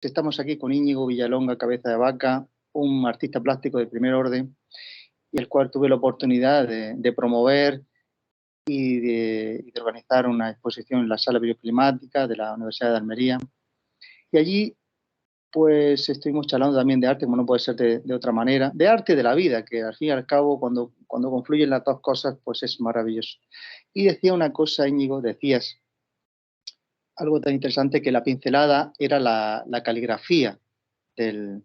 Estamos aquí con Íñigo Villalonga Cabeza de Vaca, un artista plástico de primer orden, y el cual tuve la oportunidad de promover y de organizar una exposición en la Sala Bioclimática de la Universidad de Almería. Y allí, pues, estuvimos charlando también de arte, como no puede ser de otra manera, de arte de la vida, que al fin y al cabo, cuando confluyen las dos cosas, pues es maravilloso. Y decía una cosa, Íñigo, decías algo tan interesante, que la pincelada era la caligrafía del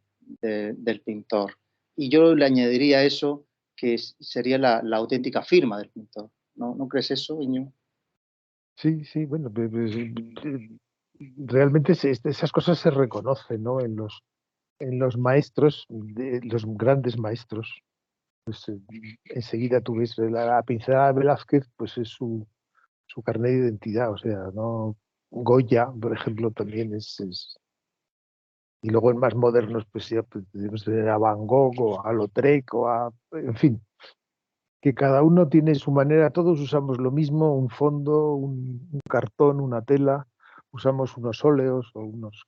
pintor. Y yo le añadiría a eso que sería la auténtica firma del pintor. ¿No crees eso, Íñigo? Sí, sí, bueno, realmente esas cosas se reconocen, ¿no? En los maestros, los grandes maestros. Pues enseguida tú ves la pincelada de Velázquez, pues es su carnet de identidad, o sea, ¿no? Goya, por ejemplo, también y luego en más modernos, pues ya pues, tenemos a Van Gogh o a Lautrec en fin, que cada uno tiene su manera, todos usamos lo mismo, un fondo, un cartón, una tela, usamos unos óleos o unas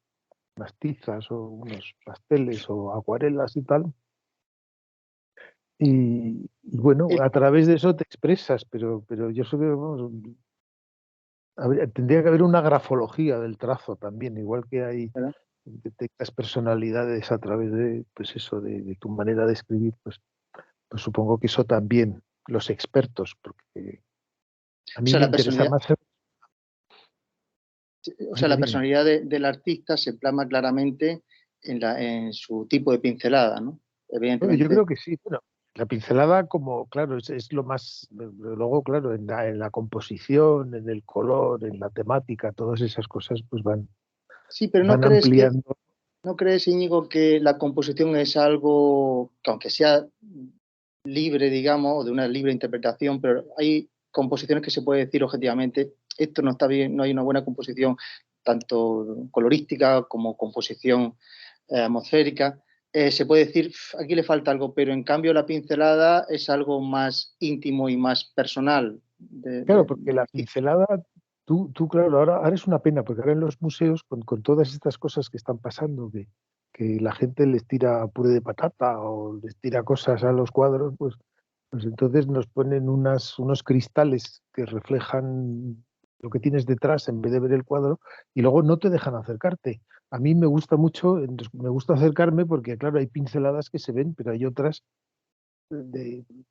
tizas o unos pasteles o acuarelas y tal. Y bueno, El a través de eso te expresas, pero yo creo que vamos, tendría que haber una grafología del trazo también, igual que hay ¿Verdad? detectas personalidades a través de, pues eso, de tu manera de escribir, pues supongo que eso también, los expertos, porque a O mí sea, me interesa más. la Dime, dime. personalidad del artista se plasma claramente en su tipo de pincelada, ¿no? Bueno, yo Evidentemente. creo que sí. Bueno, la pincelada como, claro, es lo más, luego, claro, en la composición, en el color, en la temática, todas esas cosas pues Sí, pero van ampliando. ¿no crees, Íñigo, que la composición es algo que, aunque sea libre, digamos, o de una libre interpretación, pero hay composiciones que se puede decir objetivamente, esto no está bien, no hay una buena composición, tanto colorística como composición atmosférica? Se puede decir, aquí le falta algo, pero en cambio la pincelada es algo más íntimo y más personal Claro, porque del la artista. pincelada, tú claro, ahora es una pena, porque ahora en los museos, con todas estas cosas que están pasando, que la gente les tira puré de patata o les tira cosas a los cuadros, pues entonces nos ponen unos cristales que reflejan lo que tienes detrás en vez de ver el cuadro y luego no te dejan acercarte. A mí me gusta mucho, me gusta acercarme porque, claro, hay pinceladas que se ven, pero hay otras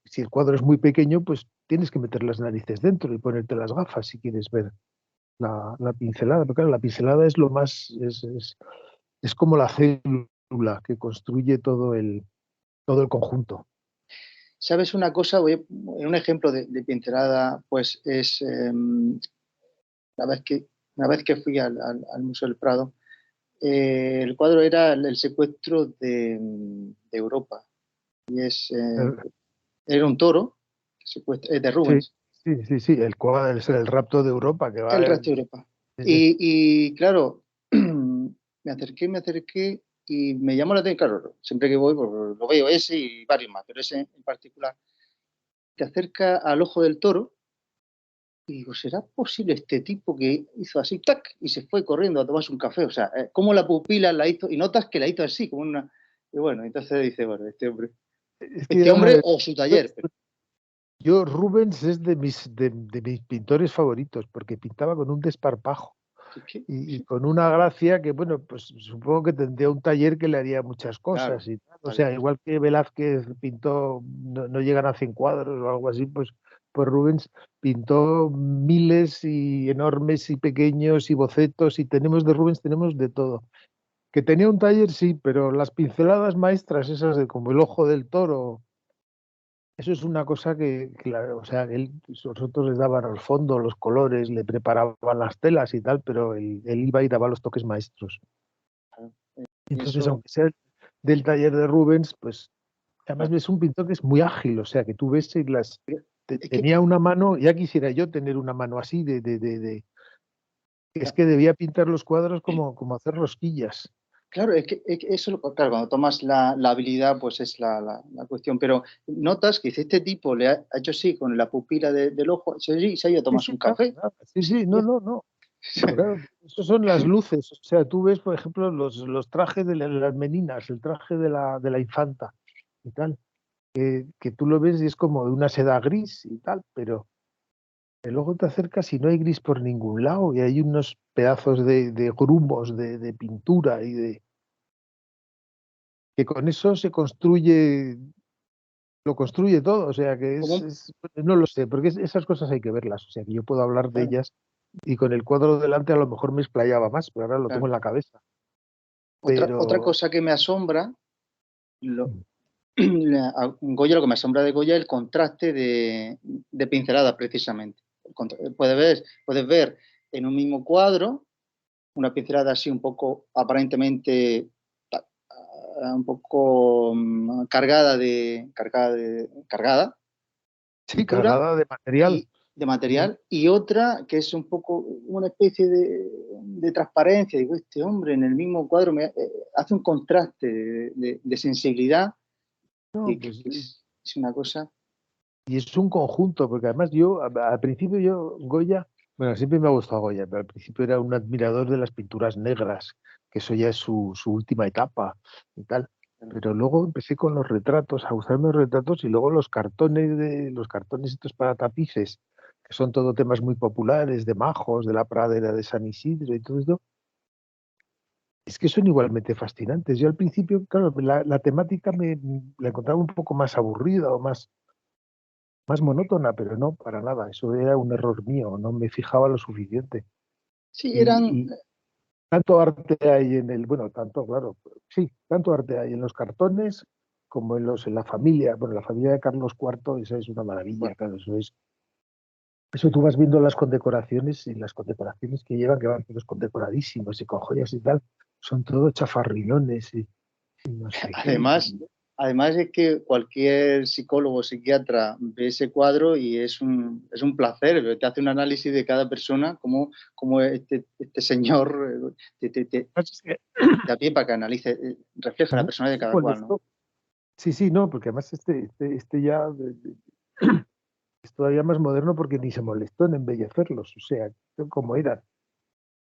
si el cuadro es muy pequeño, pues tienes que meter las narices dentro y ponerte las gafas si quieres ver la pincelada. Pero claro, la pincelada es lo más, es como la célula que construye todo el conjunto. ¿Sabes una cosa? Un ejemplo de pincelada, pues es una vez que, una vez que fui al Museo del Prado, el cuadro era el secuestro de Europa. Y Eh, era un toro, es de Sí, Rubens, sí, sí, sí, el cuadro es el rapto de Europa que el va. resto de Europa. Sí, sí. Y claro, me acerqué y me llamó la atención, claro, siempre que voy pues, lo veo ese y varios más, pero ese en particular, te acerca al ojo del toro. Y digo, ¿será posible este tipo que hizo así, tac, y se fue corriendo a tomarse un café? O sea, cómo la pupila la hizo, y notas que la hizo así, como una. Y bueno, entonces dice, bueno, Es que este hombre o su taller. yo Rubens es de mis pintores favoritos porque pintaba con un desparpajo. Es que, Y con una gracia que, bueno, pues supongo que tendría un taller que le haría muchas claro, cosas y tal. O tal sea, cual. igual que Velázquez pintó, no llegan a 100 cuadros o algo así, pues Rubens pintó miles y enormes y pequeños y bocetos y tenemos de todo. Que tenía un taller, sí, pero las pinceladas maestras, esas de como el ojo del toro, eso es una cosa o sea, nosotros les daban el fondo, los colores, le preparaban las telas y tal, pero él iba y daba los toques maestros. Claro. Y Entonces, eso, aunque sea del taller de Rubens, pues además es un pintor que es muy ágil, o sea, que tú ves y es que, tenía una mano, ya quisiera yo tener una mano así, es que debía pintar los cuadros como hacer rosquillas. claro, es que eso, claro, cuando tomas la habilidad, pues es la cuestión. Pero notas que si este tipo ha hecho así con la pupila del ojo, se ha ido a Sí, tomarse sí, un nada, café. nada. Sí, sí, no, no, no. Claro, eso son las luces. O sea, tú ves, por ejemplo, los trajes de las meninas, el traje de la infanta y tal, que tú lo ves y es como de una seda gris y tal, pero luego te acercas y no hay gris por ningún lado y hay unos pedazos de grumos, de pintura y de que con eso se construye, lo construye todo. O sea, que Como, no lo sé, porque esas cosas hay que verlas. O sea, que yo puedo hablar de claro, ellas y con el cuadro delante a lo mejor me explayaba más, pero ahora lo tengo claro. en la cabeza. Otra Pero cosa que me asombra, a Goya, lo que me asombra de Goya es el contraste de pinceladas, precisamente. Puedes ver en un mismo cuadro una pincelada así un poco aparentemente un poco cargada, sí, pintura cargada de material. y de material, y otra que es un poco una especie de transparencia. Digo, este hombre en el mismo cuadro hace un contraste de sensibilidad No, y que pues, es una cosa. y es un conjunto, porque además yo, al principio yo, Goya, bueno, siempre me ha gustado Goya, pero al principio era un admirador de las pinturas negras, que eso ya es su última etapa y tal. Pero luego empecé con los retratos, a gustarme los retratos y luego los cartones estos para tapices, que son todo temas muy populares, de Majos, de la Pradera de San Isidro y todo esto, es que son igualmente fascinantes. Yo al principio, claro, la temática la encontraba un poco más aburrida o más monótona, pero no, para nada. Eso era un error mío, no me fijaba lo suficiente. Sí, Y tanto arte hay bueno, tanto, claro, sí, tanto arte hay en los cartones como en la familia. Bueno, la familia de Carlos IV, esa es una maravilla, bueno, claro, eso tú vas viendo las condecoraciones y las condecoraciones que llevan, que van todos condecoradísimos y con joyas y tal, son todo chafarrinones y no sé qué. además, además es que cualquier psicólogo o psiquiatra ve ese cuadro y es un placer, te hace un análisis de cada persona, como este señor Es que da pie para que analice, refleja a la mí persona de me cada cual, ¿no? molestó. Sí, sí, no, porque además este ya es todavía más moderno porque ni se molestó en embellecerlos, o sea, como eran.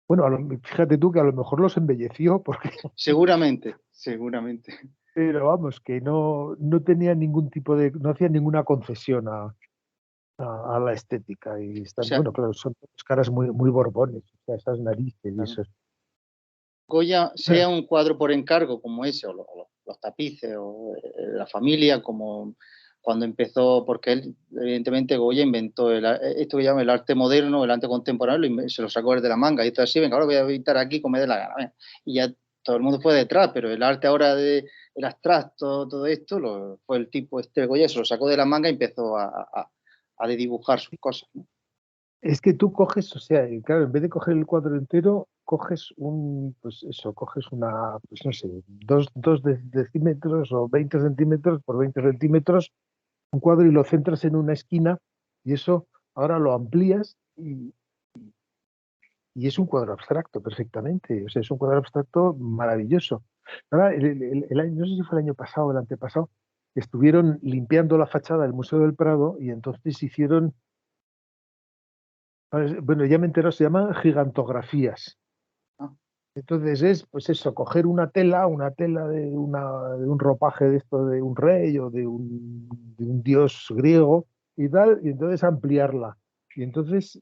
Bueno, fíjate tú que a lo mejor los embelleció, porque, Seguramente, seguramente. pero vamos, que no tenía ningún tipo no hacía ninguna concesión a la estética. Y O están, sea, bueno, claro, son todas caras muy, muy borbones, o sea, esas narices y claro, eso. Goya, sea un cuadro por encargo como ese, o los tapices, o la familia, como cuando empezó, porque él, evidentemente, Goya inventó esto que llama el arte moderno, el arte contemporáneo, se lo sacó desde la manga, y todo así, venga, ahora voy a pintar aquí como me dé la gana. Venga. Y ya todo el mundo fue detrás, pero el arte ahora el abstracto, todo esto, fue el tipo este Goya, se lo sacó de la manga y empezó a dibujar sus cosas, ¿no? Es que tú coges, o sea, y claro, en vez de coger el cuadro entero, coges pues eso, coges pues no sé, dos decímetros o 20 centímetros por 20 centímetros, un cuadro y lo centras en una esquina y eso ahora lo amplías y es un cuadro abstracto perfectamente. O sea, es un cuadro abstracto maravilloso. Ahora, no sé si fue el año pasado o el antepasado, estuvieron limpiando la fachada del Museo del Prado y entonces hicieron, bueno, ya me entero, se llaman gigantografías. ¿No? Entonces es, pues eso, coger una tela de un ropaje de esto de un rey o de un dios griego y tal, y entonces ampliarla. Y entonces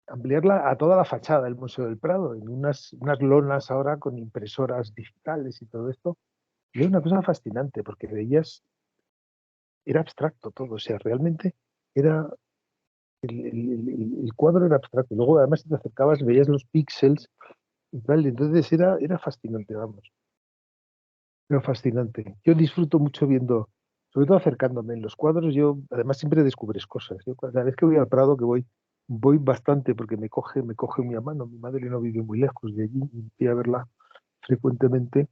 ampliarla a toda la fachada del Museo del Prado, en unas lonas ahora con impresoras digitales y todo esto. Y era una cosa fascinante, porque veías, era abstracto todo, o sea, realmente era, el cuadro era abstracto. Luego además si te acercabas, veías los píxeles y tal, y entonces era fascinante, vamos. Pero fascinante. Yo disfruto mucho viendo, sobre todo acercándome en los cuadros. Yo, además, siempre descubres cosas. Yo, cada vez que voy al Prado, que voy bastante porque me coge mi mano. Mi madre no vive muy lejos de allí y voy a verla frecuentemente.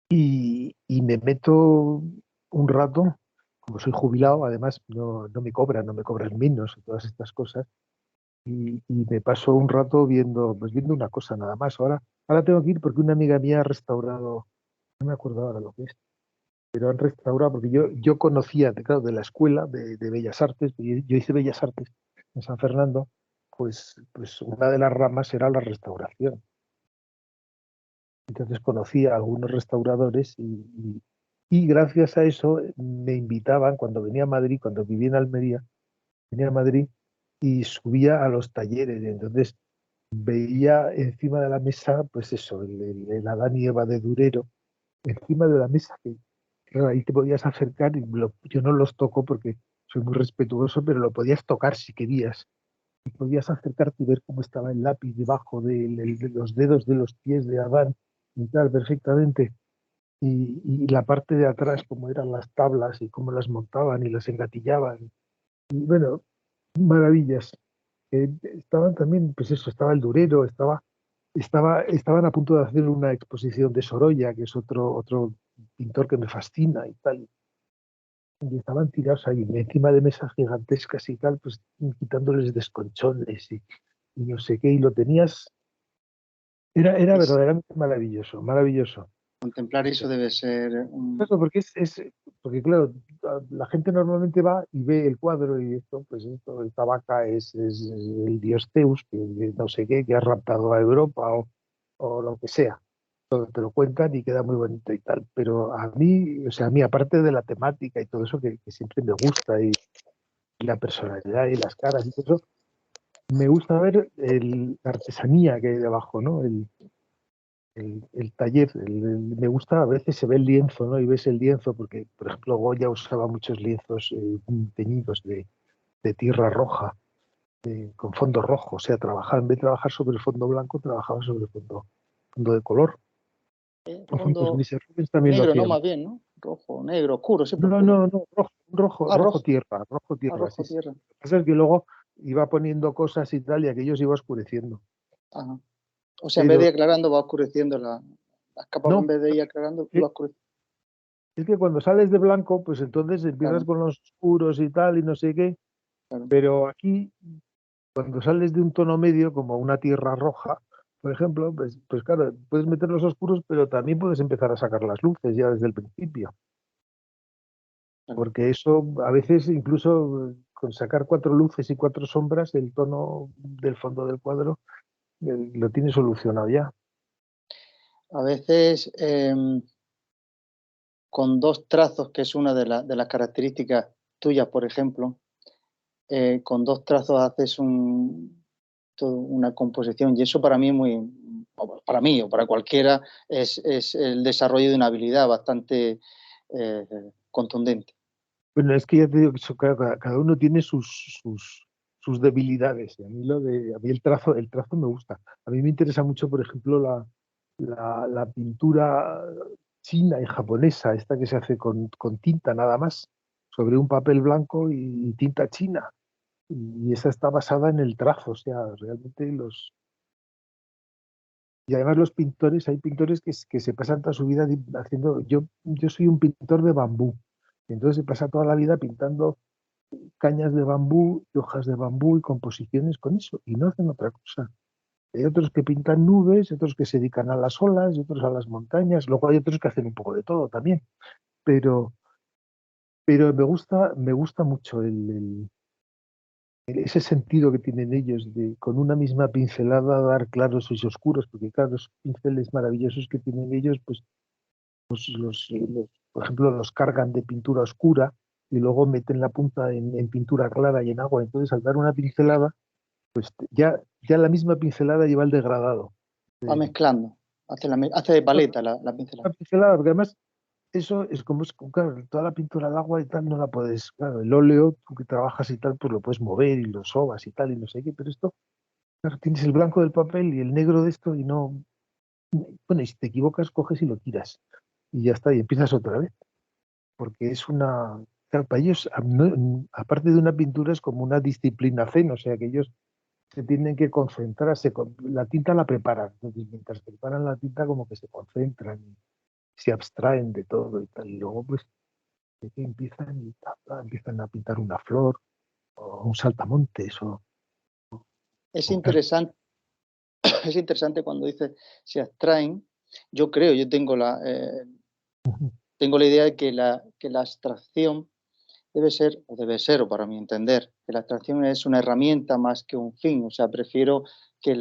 Y me meto un rato, como soy jubilado, además no me cobran menos y todas estas cosas. Y me paso un rato viendo una cosa nada más. Ahora tengo que ir porque una amiga mía ha restaurado, no me acuerdo ahora lo que es, pero han restaurado, porque yo conocía, claro, de la escuela de Bellas Artes, yo hice Bellas Artes en San Fernando, pues una de las ramas era la restauración. Entonces conocí a algunos restauradores y gracias a eso me invitaban cuando venía a Madrid, cuando vivía en Almería, venía a Madrid y subía a los talleres. Y entonces veía encima de la mesa, pues eso, el Adán y Eva de Durero, encima de la mesa, que claro, ahí te podías acercar y yo no los toco porque soy muy respetuoso, pero lo podías tocar si querías. Y podías acercarte y ver cómo estaba el lápiz debajo de los dedos de los pies de Adán y tal, perfectamente. Y la parte de atrás, cómo eran las tablas y cómo las montaban y las engatillaban. Y bueno, maravillas. Estaban también, pues eso, estaba el Durero, estaban a punto de hacer una exposición de Sorolla, que es otro pintor que me fascina y tal. Y estaban tirados ahí encima de mesas gigantescas y tal, pues quitándoles desconchones y no sé qué, y lo tenías, era Es, verdaderamente maravilloso, maravilloso. contemplar eso debe ser Claro, porque claro, la gente normalmente va y ve el cuadro y esto, pues esto, esta vaca es el dios Zeus, que no sé qué, que ha raptado a Europa o lo que sea. Todo te lo cuentan y queda muy bonito y tal. Pero a mí, o sea, a mí, aparte de la temática y todo eso que siempre me gusta y la personalidad y las caras y todo eso, me gusta ver la artesanía que hay debajo, ¿no? El taller, me gusta, a veces se ve el lienzo, ¿no? Y ves el lienzo, porque, por ejemplo, Goya usaba muchos lienzos teñidos de tierra roja, con fondo rojo, o sea, trabajaba, en vez de trabajar sobre el fondo blanco, trabajaba sobre el fondo de color. Pues fondo mis Rubens también lo negro, ¿no? hacían. Más bien, ¿no? Rojo, negro, oscuro, siempre No, oscuro. no, no, Ah, rojo, rojo tierra, sí, rojo sí. tierra. Lo que pasa es que luego iba poniendo cosas y tal, y aquello se iba oscureciendo. Ajá. O sea, en vez de Pero ir aclarando, va oscureciendo las capas, en no, vez de ir aclarando, eh, iba oscureciendo. es que cuando sales de blanco, pues entonces empiezas Claro, con los oscuros y tal, y no sé qué. claro. Pero aquí, cuando sales de un tono medio, como una tierra roja, por ejemplo, pues claro, puedes meter los oscuros, pero también puedes empezar a sacar las luces ya desde el principio. Claro. Porque eso, a veces, incluso con sacar 4 luces y 4 sombras, el tono del fondo del cuadro lo tienes solucionado ya. A veces, con dos trazos, que es una de las características tuyas, por ejemplo, con dos trazos haces una composición y eso para mí es muy, para mí o para cualquiera, es el desarrollo de una habilidad bastante eh, contundente. Bueno, es que ya te digo que cada uno tiene sus debilidades. Y a mí el trazo me gusta. A mí me interesa mucho, por ejemplo, la pintura china y japonesa, esta que se hace con tinta nada más, sobre un papel blanco y tinta china. Y esa está basada en el trazo, o sea, realmente y además los pintores, hay pintores que se pasan toda su vida haciendo, yo soy un pintor de bambú, entonces se pasa toda la vida pintando cañas de bambú y hojas de bambú y composiciones con eso, y no hacen otra cosa. Hay otros que pintan nubes, otros que se dedican a las olas, y otros a las montañas, luego hay otros que hacen un poco de todo también, pero, pero me gusta mucho ese sentido que tienen ellos de con una misma pincelada dar claros y oscuros, porque claro, los pinceles maravillosos que tienen ellos, pues por ejemplo, los cargan de pintura oscura y luego meten la punta en pintura clara y en agua. Entonces, al dar una pincelada, pues ya la misma pincelada lleva el degradado. Va mezclando, hace de paleta la pincelada. Una pincelada, porque además eso es como, claro, toda la pintura al agua y tal no la puedes, claro, el óleo, tú que trabajas y tal, pues lo puedes mover y lo sobas y tal y no sé qué, pero esto, claro, tienes el blanco del papel y el negro de esto y no, bueno, y si te equivocas, coges y lo tiras y ya está, y empiezas otra vez, porque es claro, para ellos, aparte de una pintura, es como una disciplina zen, o sea que ellos se tienen que concentrar, la tinta la preparan, entonces mientras preparan la tinta como que se concentran, se abstraen de todo y tal, y luego pues de que empiezan a pintar una flor o un saltamontes Es o tal. interesante, es interesante cuando dices se abstraen. Yo tengo la idea de que la abstracción o para mi entender, que la abstracción es una herramienta más que un fin. O sea, prefiero que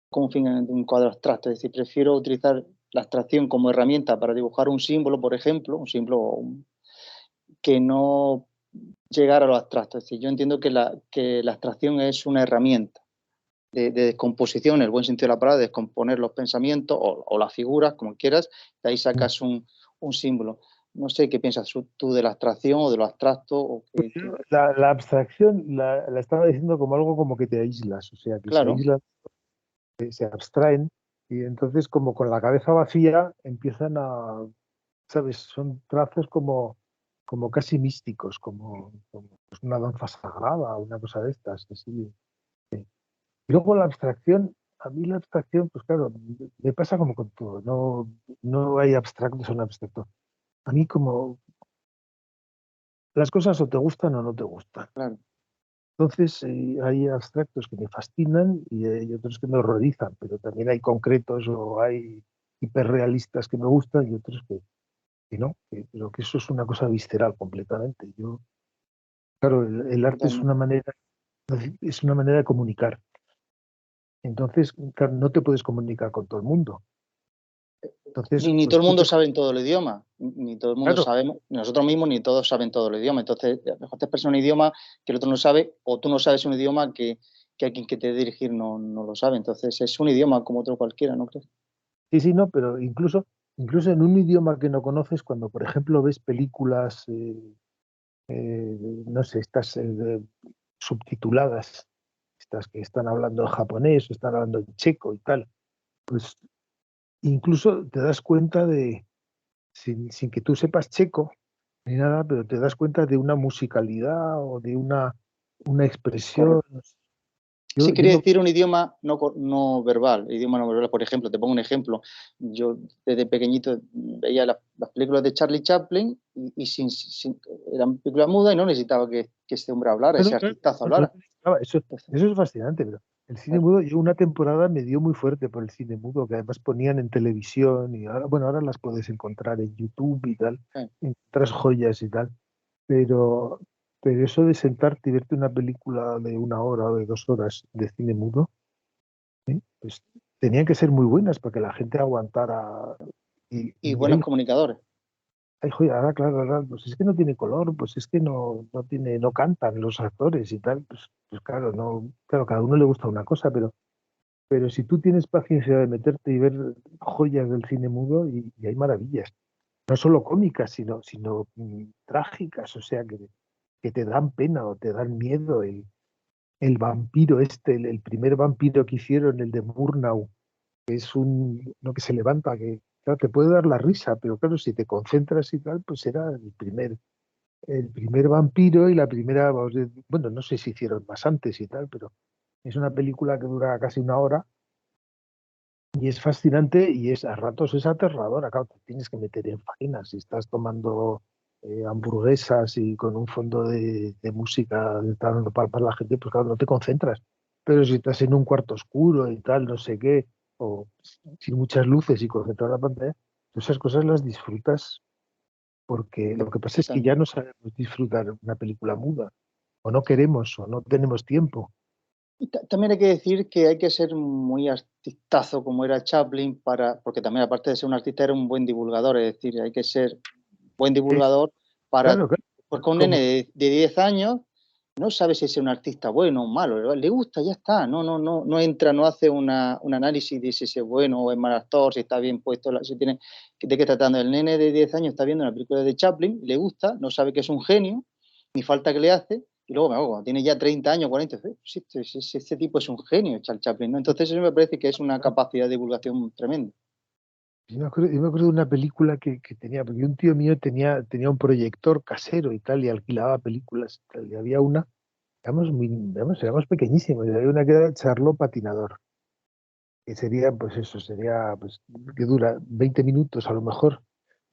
como un fin en un cuadro abstracto, es decir, prefiero utilizar la abstracción como herramienta para dibujar un símbolo, por ejemplo, que no llegar a lo abstracto. Es decir, yo entiendo que la abstracción es una herramienta de descomposición, en el buen sentido de la palabra, de descomponer los pensamientos o las figuras, como quieras, de ahí sacas un símbolo. No sé qué piensas tú de la abstracción o de lo abstracto. La abstracción la estaba diciendo como algo como que te aíslas, o sea, que se Claro, aíslan, que se abstraen, y entonces como con la cabeza vacía empiezan a, ¿sabes? Son trazos como casi místicos, como pues una danza sagrada, una cosa de estas, así. Y luego la abstracción, a mí la abstracción, pues claro, me pasa como con todo, no hay abstractos en abstracto. A mí como las cosas o te gustan o no te gustan. claro. Entonces, hay abstractos que me fascinan y hay otros que me horrorizan, pero también hay concretos o hay hiperrealistas que me gustan y otros que no, pero que eso es una cosa visceral completamente. Claro, el arte Totalmente. es una manera de comunicar. Entonces, claro, no te puedes comunicar con todo el mundo. Entonces, Ni todo pues el tú mundo te... sabe en todo el idioma, ni todo el mundo Claro, sabemos, nosotros mismos ni todos saben todo el idioma. Entonces, a lo mejor te expresa un idioma que el otro no sabe, o tú no sabes un idioma que alguien que te debe dirigir no lo sabe. Entonces, es un idioma como otro cualquiera, ¿no crees? sí, sí, no, pero incluso en un idioma que no conoces, cuando por ejemplo ves películas, no sé, estas subtituladas, estas que están hablando en japonés o están hablando en checo y tal, pues incluso te das cuenta sin que tú sepas checo ni nada, pero te das cuenta de una musicalidad o de una expresión. Correcto. Sí, Yo quería no, decir un idioma no verbal, idioma no verbal. Por ejemplo, te pongo un ejemplo. Yo desde pequeñito veía las películas de Charlie Chaplin y eran películas mudas y no necesitaba que este hombre hablara, ese claro, claro, artistazo no hablara. te explicaba. Entonces, Eso es fascinante, pero el cine claro, mudo, yo una temporada me dio muy fuerte por el cine mudo, que además ponían en televisión y ahora, bueno, ahora las puedes encontrar en YouTube y tal, claro. en otras joyas y tal, pero, pero eso de sentarte y verte una película de 1 hora o de 2 horas de cine mudo, pues tenían que ser muy buenas para que la gente aguantara Y y buenos hay comunicadores. ay, joder, ahora, claro, ahora, pues es que no tiene color, pues es que no cantan los actores y tal, pues claro, claro, cada uno le gusta una cosa, pero si tú tienes paciencia de meterte y ver joyas del cine mudo, y hay maravillas, no solo cómicas, sino trágicas, o sea, que te dan pena o te dan miedo. El vampiro el primer vampiro que hicieron, el de Murnau, que es uno que se levanta, que claro, te puede dar la risa, pero claro, si te concentras y tal, pues era el primer vampiro y la primera, bueno, no sé si hicieron más antes y tal, pero es una película que dura casi 1 hora y es fascinante y a ratos es aterradora. Claro, te tienes que meter en faena si estás tomando hamburguesas y con un fondo de música dando para la gente, pues claro, no te concentras. Pero si estás en un cuarto oscuro y tal, no sé qué, o sin muchas luces y concentrado en la pantalla, esas cosas las disfrutas porque lo que pasa es que ya Totalmente. no sabemos disfrutar una película muda, o no queremos, o no tenemos tiempo. Y también hay que decir que hay que ser muy artistazo como era Chaplin porque también aparte de ser un artista era un buen divulgador, es decir, hay que ser buen Es, divulgador para, claro, claro, porque un nene como, de 10 años no sabe si es un artista bueno o malo, le gusta, ya está, no entra, no hace un análisis de si es bueno o es mal actor, si está bien puesto, si tiene, de qué está tratando. El nene de 10 años está viendo una película de Chaplin, le gusta, no sabe que es un genio, ni falta que le hace, y luego, cuando tiene ya 30 años, 40, sí, este tipo es un genio, Charles Chaplin, ¿no? Entonces eso me parece que es una capacidad de divulgación tremenda. yo me acuerdo de una película que tenía, porque un tío mío tenía un proyector casero y tal, y alquilaba películas y tal, y había una, éramos pequeñísimos, y había una que era Charlo Patinador, que sería, pues eso, sería, pues, que dura 20 minutos a lo mejor,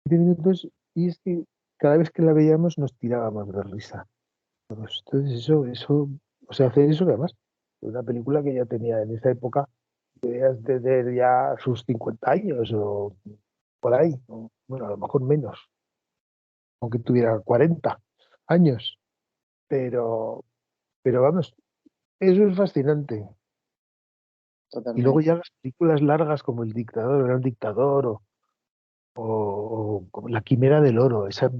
20 minutos, y es que cada vez que la veíamos nos tirábamos de risa. Entonces o sea, hacer eso que además, de una película que ya tenía en esa época, debías tener ya sus 50 años o por ahí, o, bueno, a lo mejor menos, aunque tuviera 40. años, pero, pero vamos, eso es fascinante. Y luego totalmente. ya las películas largas como El Dictador, El Gran Dictador o como La Quimera del Oro, esa, de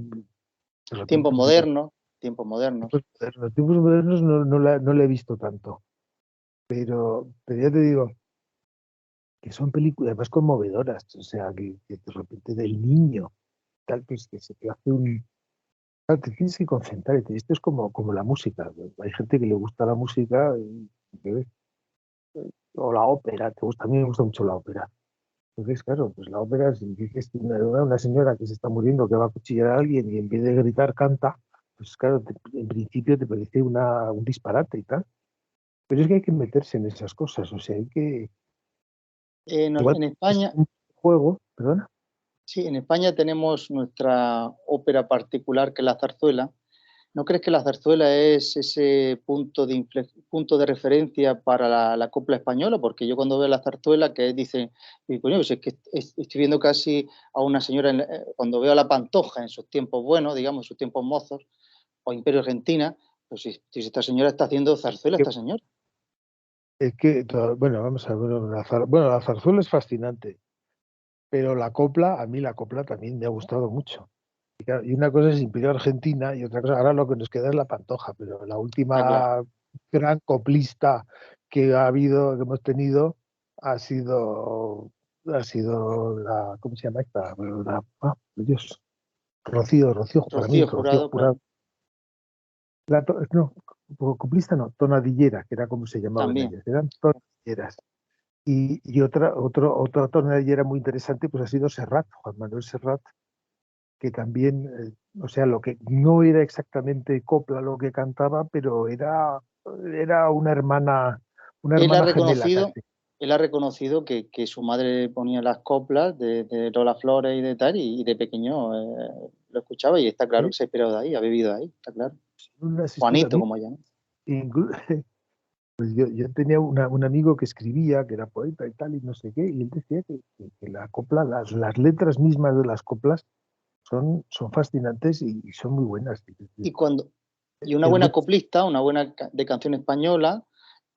repente, Tiempos modernos, tiempos modernos. los tiempos modernos no la he visto tanto, pero ya te digo que son películas además conmovedoras, o sea, que de repente del niño, tal, pues que se te hace un... Claro, te tienes que concentrar, esto es como la música, hay gente que le gusta la música o la ópera, te gusta, a mí me gusta mucho la ópera. Entonces, claro, pues la ópera, si dices que una señora que se está muriendo, que va a acuchillar a alguien y en vez de gritar canta, pues claro, en principio te parece un disparate y tal. Pero es que hay que meterse en esas cosas, o sea, hay que... Igual En es España, un juego, perdona. sí, en España tenemos nuestra ópera particular, que es la zarzuela. ¿No crees que la zarzuela es ese punto de referencia para la copla española? Porque yo cuando veo la zarzuela, que dicen, y coño, pues es que estoy viendo casi a una señora, cuando veo a la Pantoja en sus tiempos buenos, digamos, en sus tiempos mozos, o Imperio Argentina, pues si esta señora está haciendo zarzuela, Que- esta señora. bueno, vamos a ver, bueno, la zarzuela es fascinante, pero la copla, a mí la copla también me ha gustado mucho. Y, claro, y una cosa es Imperio Argentina y otra cosa, ahora lo que nos queda es la Pantoja, pero la Está claro. última gran coplista que ha habido, que hemos tenido, ha sido, ha sido la, ¿cómo se llama esta? Bueno, Dios, Rocío, para mí, Rocío Rocío Jurado, claro, Jurado. No, coplista no, tonadillera, que era como se llamaban también. ellas, eran tonadilleras. Y otra tonadillera muy interesante pues ha sido Serrat, Juan Manuel Serrat, que también, o sea, lo que no era exactamente copla lo que cantaba, pero era una Él ha hermana gemela reconocido, casi. él ha reconocido que su madre ponía las coplas de Lola Flores y de tal, y de pequeño lo escuchaba y está claro ¿Eh? que se ha inspirado de ahí, ha vivido ahí, está claro. Unas historias, a Juanito, mí, como llaman. inclu- pues yo tenía un amigo que escribía, que era poeta y tal, y no sé qué, y él decía que la copla, las letras mismas de las coplas son fascinantes y son muy buenas. Y cuando y una Es buena muy- coplista, una buena de canción española,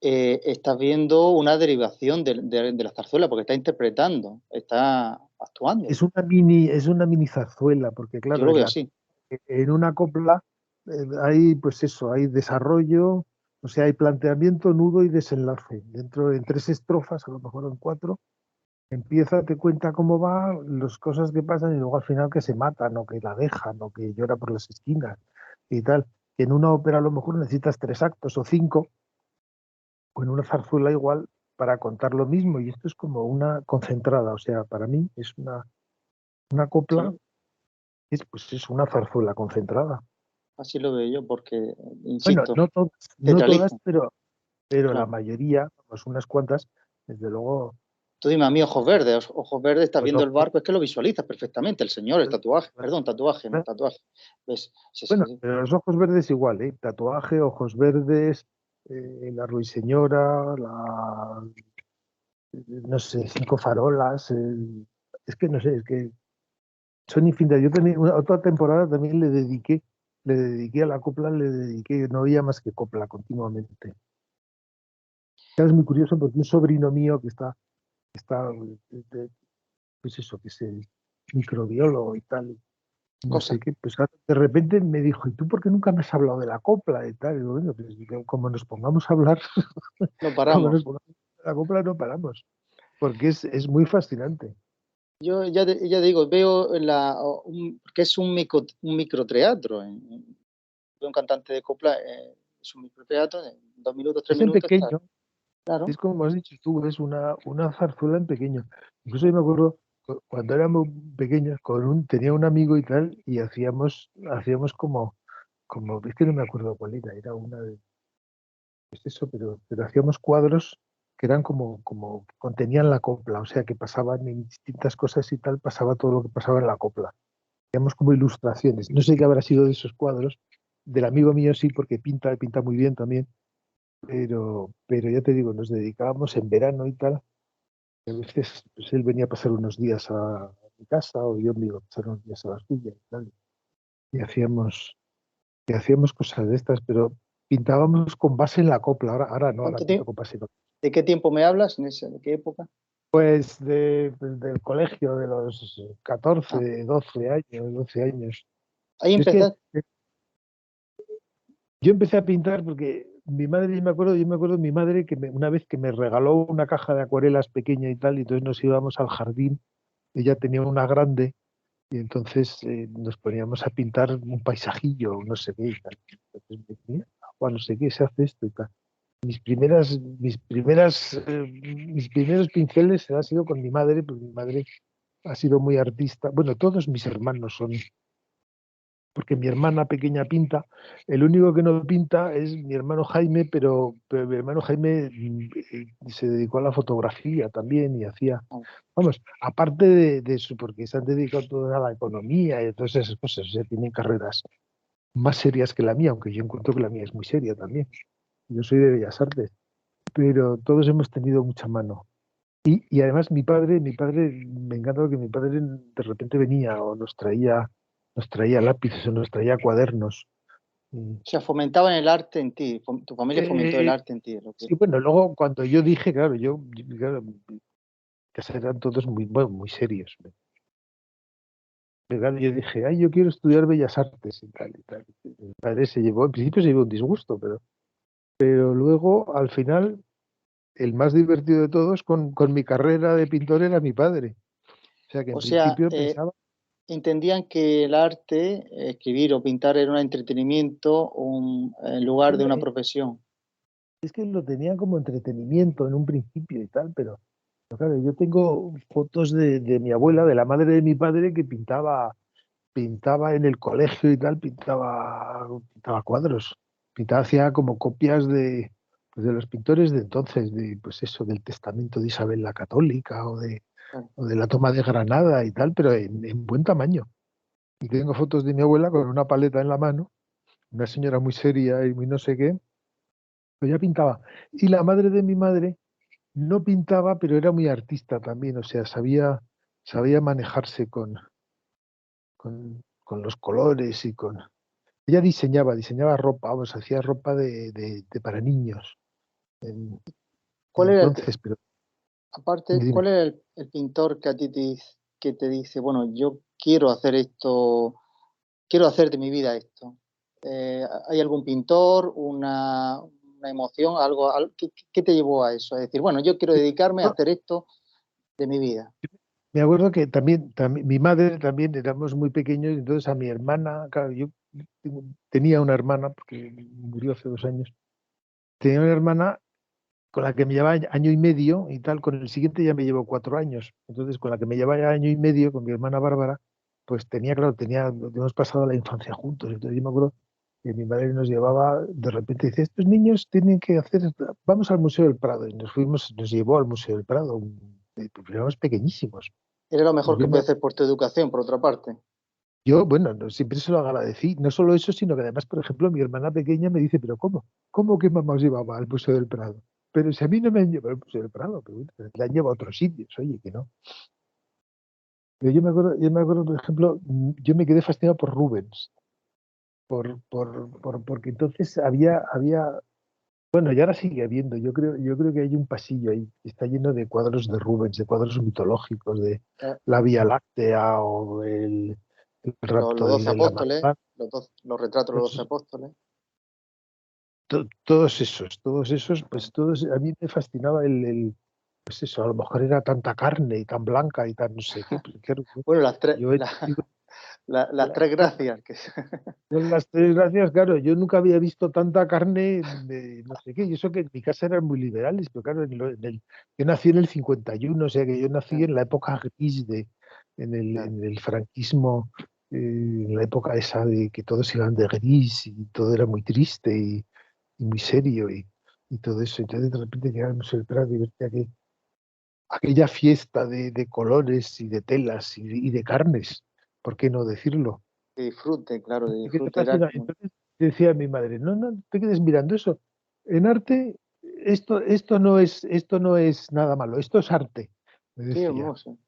estás viendo una derivación de la zarzuela, porque está interpretando, está actuando. es una mini zarzuela, porque Yo claro, lo veo así. en una copla hay, pues eso, hay desarrollo, o sea, hay planteamiento, nudo y desenlace. Dentro en 3 estrofas, a lo mejor en 4, empieza, te cuenta cómo va, las cosas que pasan y luego al final que se matan o que la dejan o que llora por las esquinas y tal. En una ópera a lo mejor necesitas 3 actos o 5, o en una zarzuela igual para contar lo mismo y esto es como una concentrada, o sea, para mí es una copla, Sí, pues es una zarzuela concentrada. así lo veo yo, porque, Bueno, insisto, no todas, teatraliza, pero la claro. mayoría, pues unas cuantas, desde luego, Tú dime a mí ojos verdes, estás pues viendo el ojo, barco, es que lo visualizas perfectamente, el señor, el pues, tatuaje, pues, perdón, tatuaje, no, tatuaje. ¿Ves? Sí, sí, bueno, sí. pero los ojos verdes igual, ¿eh? Tatuaje, ojos verdes, la ruiseñora, no sé, 5 farolas, es que no sé, es que son infinitas. Yo también, otra temporada también le dediqué a la copla, no había más que copla continuamente. Es muy curioso porque un sobrino mío que está pues eso, que es el microbiólogo y tal, no sé Cosas, qué, pues ahora de repente me dijo, ¿y tú por qué nunca me has hablado de la copla y tal? Y digo, bueno, pues como nos pongamos a hablar, no como nos paramos. pongamos a hablar de la copla no paramos, porque es muy fascinante. Yo ya digo, veo que es un microteatro. Veo un cantante de copla, es un microteatro de 2 minutos, tres Es en minutos, está pequeño, claro. es como has dicho tú, es una zarzuela en pequeño. Incluso yo me acuerdo cuando éramos pequeños, tenía un amigo y tal, y hacíamos como, es que no me acuerdo cuál era una de pues eso, pero hacíamos cuadros que eran como que contenían la copla, o sea que pasaban en distintas cosas y tal, pasaba todo lo que pasaba en la copla. Hacíamos como ilustraciones. No sé qué habrá sido de esos cuadros. Del amigo mío sí, porque pinta muy bien también, pero ya te digo, nos dedicábamos en verano y tal. Y a veces pues él venía a pasar unos días a mi casa o yo me iba a pasar unos días a la suya y tal. Y hacíamos. que hacíamos cosas de estas, pero pintábamos con base en la copla. Ahora no, ahora ¿Cuánto pinto tiempo? con base en la copla. ¿De qué tiempo me hablas? ¿De qué época? Pues del colegio, de los Ah, 14, 12 años, 12 años. ahí Es que empezaste. yo empecé a pintar porque mi madre, yo me acuerdo de mi madre que una vez que me regaló una caja de acuarelas pequeña y tal, y entonces nos íbamos al jardín, ella tenía una grande, y entonces nos poníamos a pintar un paisajillo, no sé qué y tal. Entonces me decía, "Juan, no sé qué, se hace esto y tal". Mis primeros pinceles han sido con mi madre, porque mi madre ha sido muy artista. Bueno, todos mis hermanos son, porque mi hermana pequeña pinta. El único que no pinta es mi hermano Jaime, pero mi hermano Jaime se dedicó a la fotografía también y hacía, Ah, vamos, aparte de eso, porque se han dedicado todos a la economía y todas esas cosas, o sea, tienen carreras más serias que la mía, aunque yo encuentro que la mía es muy seria también. Yo soy de Bellas Artes, pero todos hemos tenido mucha mano. Y además mi padre, me encanta porque mi padre de repente venía o nos traía lápices o nos traía cuadernos. Mm. o sea, fomentaban el arte en ti. Tu familia fomentó el Eh, arte en ti. sí, bueno, luego cuando yo dije, claro, claro, que eran todos muy, bueno, muy serios. Pero claro, yo dije, ay, yo quiero estudiar Bellas Artes y tal y tal. Mi padre en principio se llevó un disgusto, pero luego, al final, el más divertido de todos con mi carrera de pintor era mi padre. O sea que en O sea, principio pensaba. entendían que el arte, escribir o pintar, era un entretenimiento, en lugar de una profesión. Es que lo tenían como entretenimiento en un principio y tal, pero claro, yo tengo fotos de mi abuela, de la madre de mi padre, que pintaba en el colegio y tal, pintaba cuadros, hacía como copias pues de los pintores de entonces, pues eso, del testamento de Isabel la Católica Claro. o de la toma de Granada y tal, pero en buen tamaño. Y tengo fotos de mi abuela con una paleta en la mano, una señora muy seria y muy no sé qué, pero ya pintaba. Y la madre de mi madre no pintaba, pero era muy artista también, o sea, sabía manejarse con los colores y con. Ella diseñaba ropa, vamos, hacía ropa para niños en ¿Cuál era el, entonces, pero aparte, dime, dime. cuál era el pintor que a ti que te dice, bueno, yo quiero hacer esto, quiero hacer de mi vida esto? ¿Hay algún pintor, una emoción, qué te llevó a eso? A decir, bueno, yo quiero dedicarme a No, hacer esto de mi vida. me acuerdo que también mi madre también éramos muy pequeños, y entonces a mi hermana, claro, yo tenía una hermana, porque murió hace 2 años, tenía una hermana con la que me llevaba año y medio y tal, con el siguiente ya me llevo 4 años. Entonces, con la que me llevaba año y medio, con mi hermana Bárbara, pues claro, hemos pasado la infancia juntos. Entonces, yo me acuerdo que mi madre nos llevaba, de repente dice, estos niños tienen que hacer, vamos al Museo del Prado. Y nos llevó al Museo del Prado, pero éramos pequeñísimos. Era lo Y mejor que puede hacer por tu educación, por otra parte. bueno, siempre se lo agradecí. No solo eso, sino que además, por ejemplo, mi hermana pequeña me dice, pero ¿cómo? ¿Cómo que mamá os llevaba al Museo del Prado? Pero si a mí no me han llevado al Museo del Prado, pero bueno, la han llevado a otros sitios, oye, que no. Pero yo me acuerdo, por ejemplo, yo me quedé fascinado por Rubens, porque entonces bueno, y ahora sigue habiendo, yo creo que hay un pasillo ahí, que está lleno de cuadros de Rubens, de cuadros mitológicos, de Eh, la Vía Láctea o el rapto los 12 de la apóstoles, manzana. los retratos de los 12 apóstoles. Todos esos, pues todos, a mí me fascinaba pues eso, a lo mejor era tanta carne y tan blanca y tan no sé qué, pero claro, Bueno, yo digo, las tres gracias. con las tres gracias, claro, yo nunca había visto tanta carne de no sé qué, y eso que en mi casa eran muy liberales, pero claro, yo nací en el 51, o sea que yo nací en la época gris en el franquismo, en la época esa de que todos iban de gris y todo era muy triste y muy serio y todo eso. Entonces de repente llegamos al Prado y verte aquella fiesta de colores y de telas y de carnes, ¿por qué no decirlo? De disfrute, claro, de Me quedé disfrute era fascinado. como. Entonces decía a mi madre, no, no te quedes mirando eso. En arte, esto no es nada malo, esto es arte, me Qué decía. hermoso.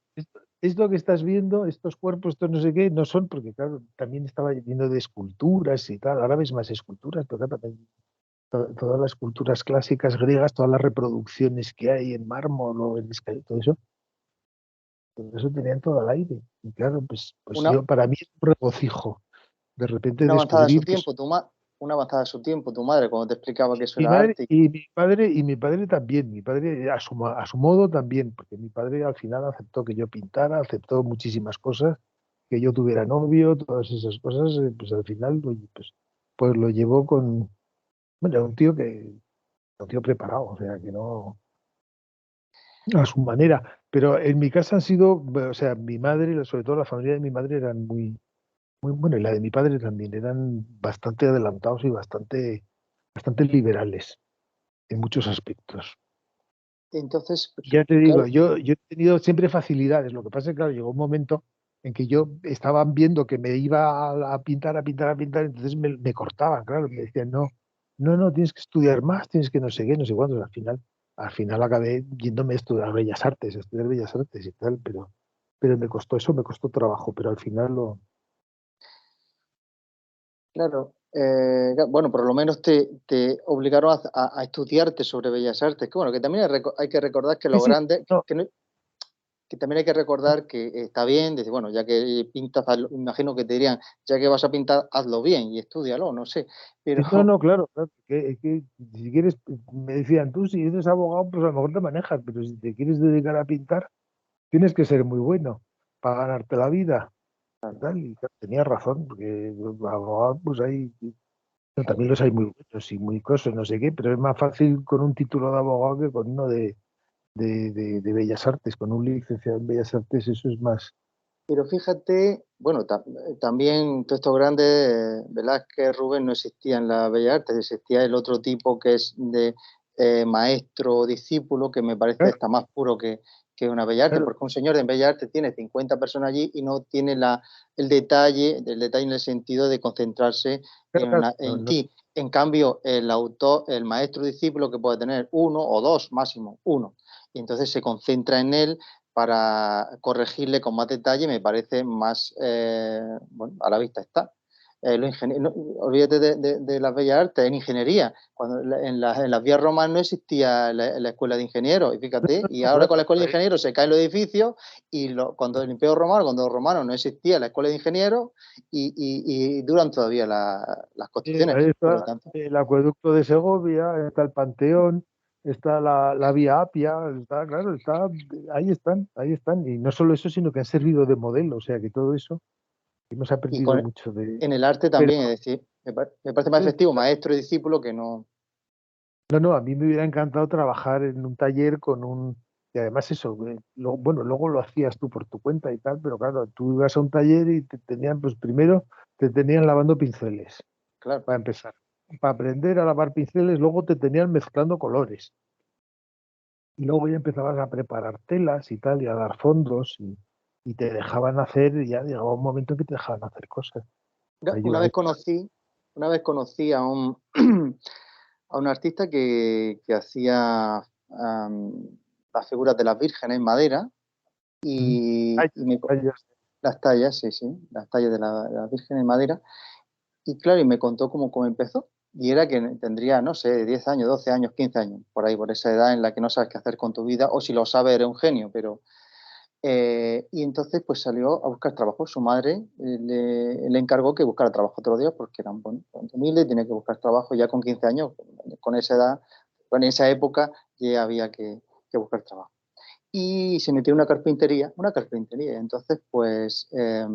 esto que estás viendo, estos cuerpos, estos no sé qué, no son, porque claro, también estaba viendo de esculturas y tal, ahora ves más esculturas, pero claro, también todas las esculturas clásicas griegas, todas las reproducciones que hay en mármol o en escalera, todo eso tenían todo al aire. Y claro, pues Una, yo, para mí es un regocijo de repente una avanzada de su descubrir que tiempo, una avanzada de su tiempo, tu madre, cuando te explicaba que eso mi era madre arte. y mi padre también, mi padre a su modo también, porque mi padre al final aceptó que yo pintara, aceptó muchísimas cosas, que yo tuviera novio, todas esas cosas, pues al final pues lo llevó con, bueno, un tío preparado, o sea, que no, a su manera. Pero en mi casa han sido, o sea, mi madre, sobre todo la familia de mi madre eran muy, bueno, y la de mi padre también, eran bastante adelantados y bastante liberales en muchos aspectos. Entonces, Ya te digo, claro, yo he tenido siempre facilidades. Lo que pasa es que, claro, llegó un momento en que yo estaban viendo que me iba a pintar, a pintar, a pintar, entonces me cortaban, claro, me decían, no, no, no, tienes que estudiar más, tienes que no sé qué, no sé cuánto. Al final acabé yéndome a estudiar Bellas Artes y tal, pero me costó eso, me costó trabajo, pero al final claro. Bueno, por lo menos te obligaron a estudiarte sobre Bellas Artes, que bueno, que también hay que recordar que Sí, los sí, grandes, no, que también hay que recordar que está bien, decir, bueno, ya que pintas, imagino que te dirían, ya que vas a pintar, hazlo bien y estúdialo, no sé, pero no, no, claro, claro, que si quieres, me decían, tú si eres abogado, pues a lo mejor te manejas, pero si te quieres dedicar a pintar, tienes que ser muy bueno para ganarte la vida. Y tal, y claro, tenía razón, porque los abogados, pues hay, no, también los hay muy buenos y muy cosas, no sé qué, pero es más fácil con un título de abogado que con uno de Bellas Artes, con un licenciado en Bellas Artes, eso es más. Pero fíjate, bueno, también todos estos grandes, Velázquez, Rubén, no existía en la Bella Arte, existía el otro tipo que es de maestro discípulo, que me parece Claro, está más puro que una Bella Arte, claro, porque un señor en Bella Arte tiene 50 personas allí y no tiene el detalle en el sentido de concentrarse claro, claro, no, en no, ti. En cambio, el autor, el maestro discípulo que puede tener uno o dos, máximo uno, y entonces se concentra en él para corregirle con más detalle, me parece más, bueno, a la vista está. No, olvídate de las bellas artes, en ingeniería. Cuando en las vías romanas no existía la escuela de ingenieros, y fíjate, y no, ahora con la claro, escuela de ingenieros se caen los edificios, y cuando el Imperio Romano, cuando los romanos no existía la escuela de ingenieros, y duran todavía las construcciones. ahí Por lo está tanto, el acueducto de Segovia, está el Panteón, está la Vía Apia, está, claro, ahí están, y no solo eso, sino que han servido de modelo, o sea que todo eso hemos y aprendido mucho de. en el arte Pero también, es decir, me parece más efectivo maestro y discípulo que no. no, no, a mí me hubiera encantado trabajar en un taller y además eso, bueno, luego lo hacías tú por tu cuenta y tal, pero claro, tú ibas a un taller y pues primero te tenían lavando pinceles, Claro. para empezar. Para aprender a lavar pinceles, luego te tenían mezclando colores. Y luego ya empezabas a preparar telas y tal, y a dar fondos, y te dejaban hacer, y ya llegaba un momento en que te dejaban hacer cosas. O sea, Una vez conocí, una vez conocí a un, a un artista que hacía las figuras de las vírgenes en madera mm, y tallas, las tallas, sí, sí, las tallas de las vírgenes en madera. Y claro, y me contó cómo empezó. Y era que tendría, no sé, 10 años, 12 años, 15 años, por ahí, por esa edad en la que no sabes qué hacer con tu vida, o si lo sabes, eres un genio, pero y entonces pues salió a buscar trabajo. Su madre le encargó que buscara trabajo todos los días porque era un humilde, tenía que buscar trabajo ya con 15 años, con esa edad, con esa época ya había que buscar trabajo. Y se metió en una carpintería. Entonces pues, para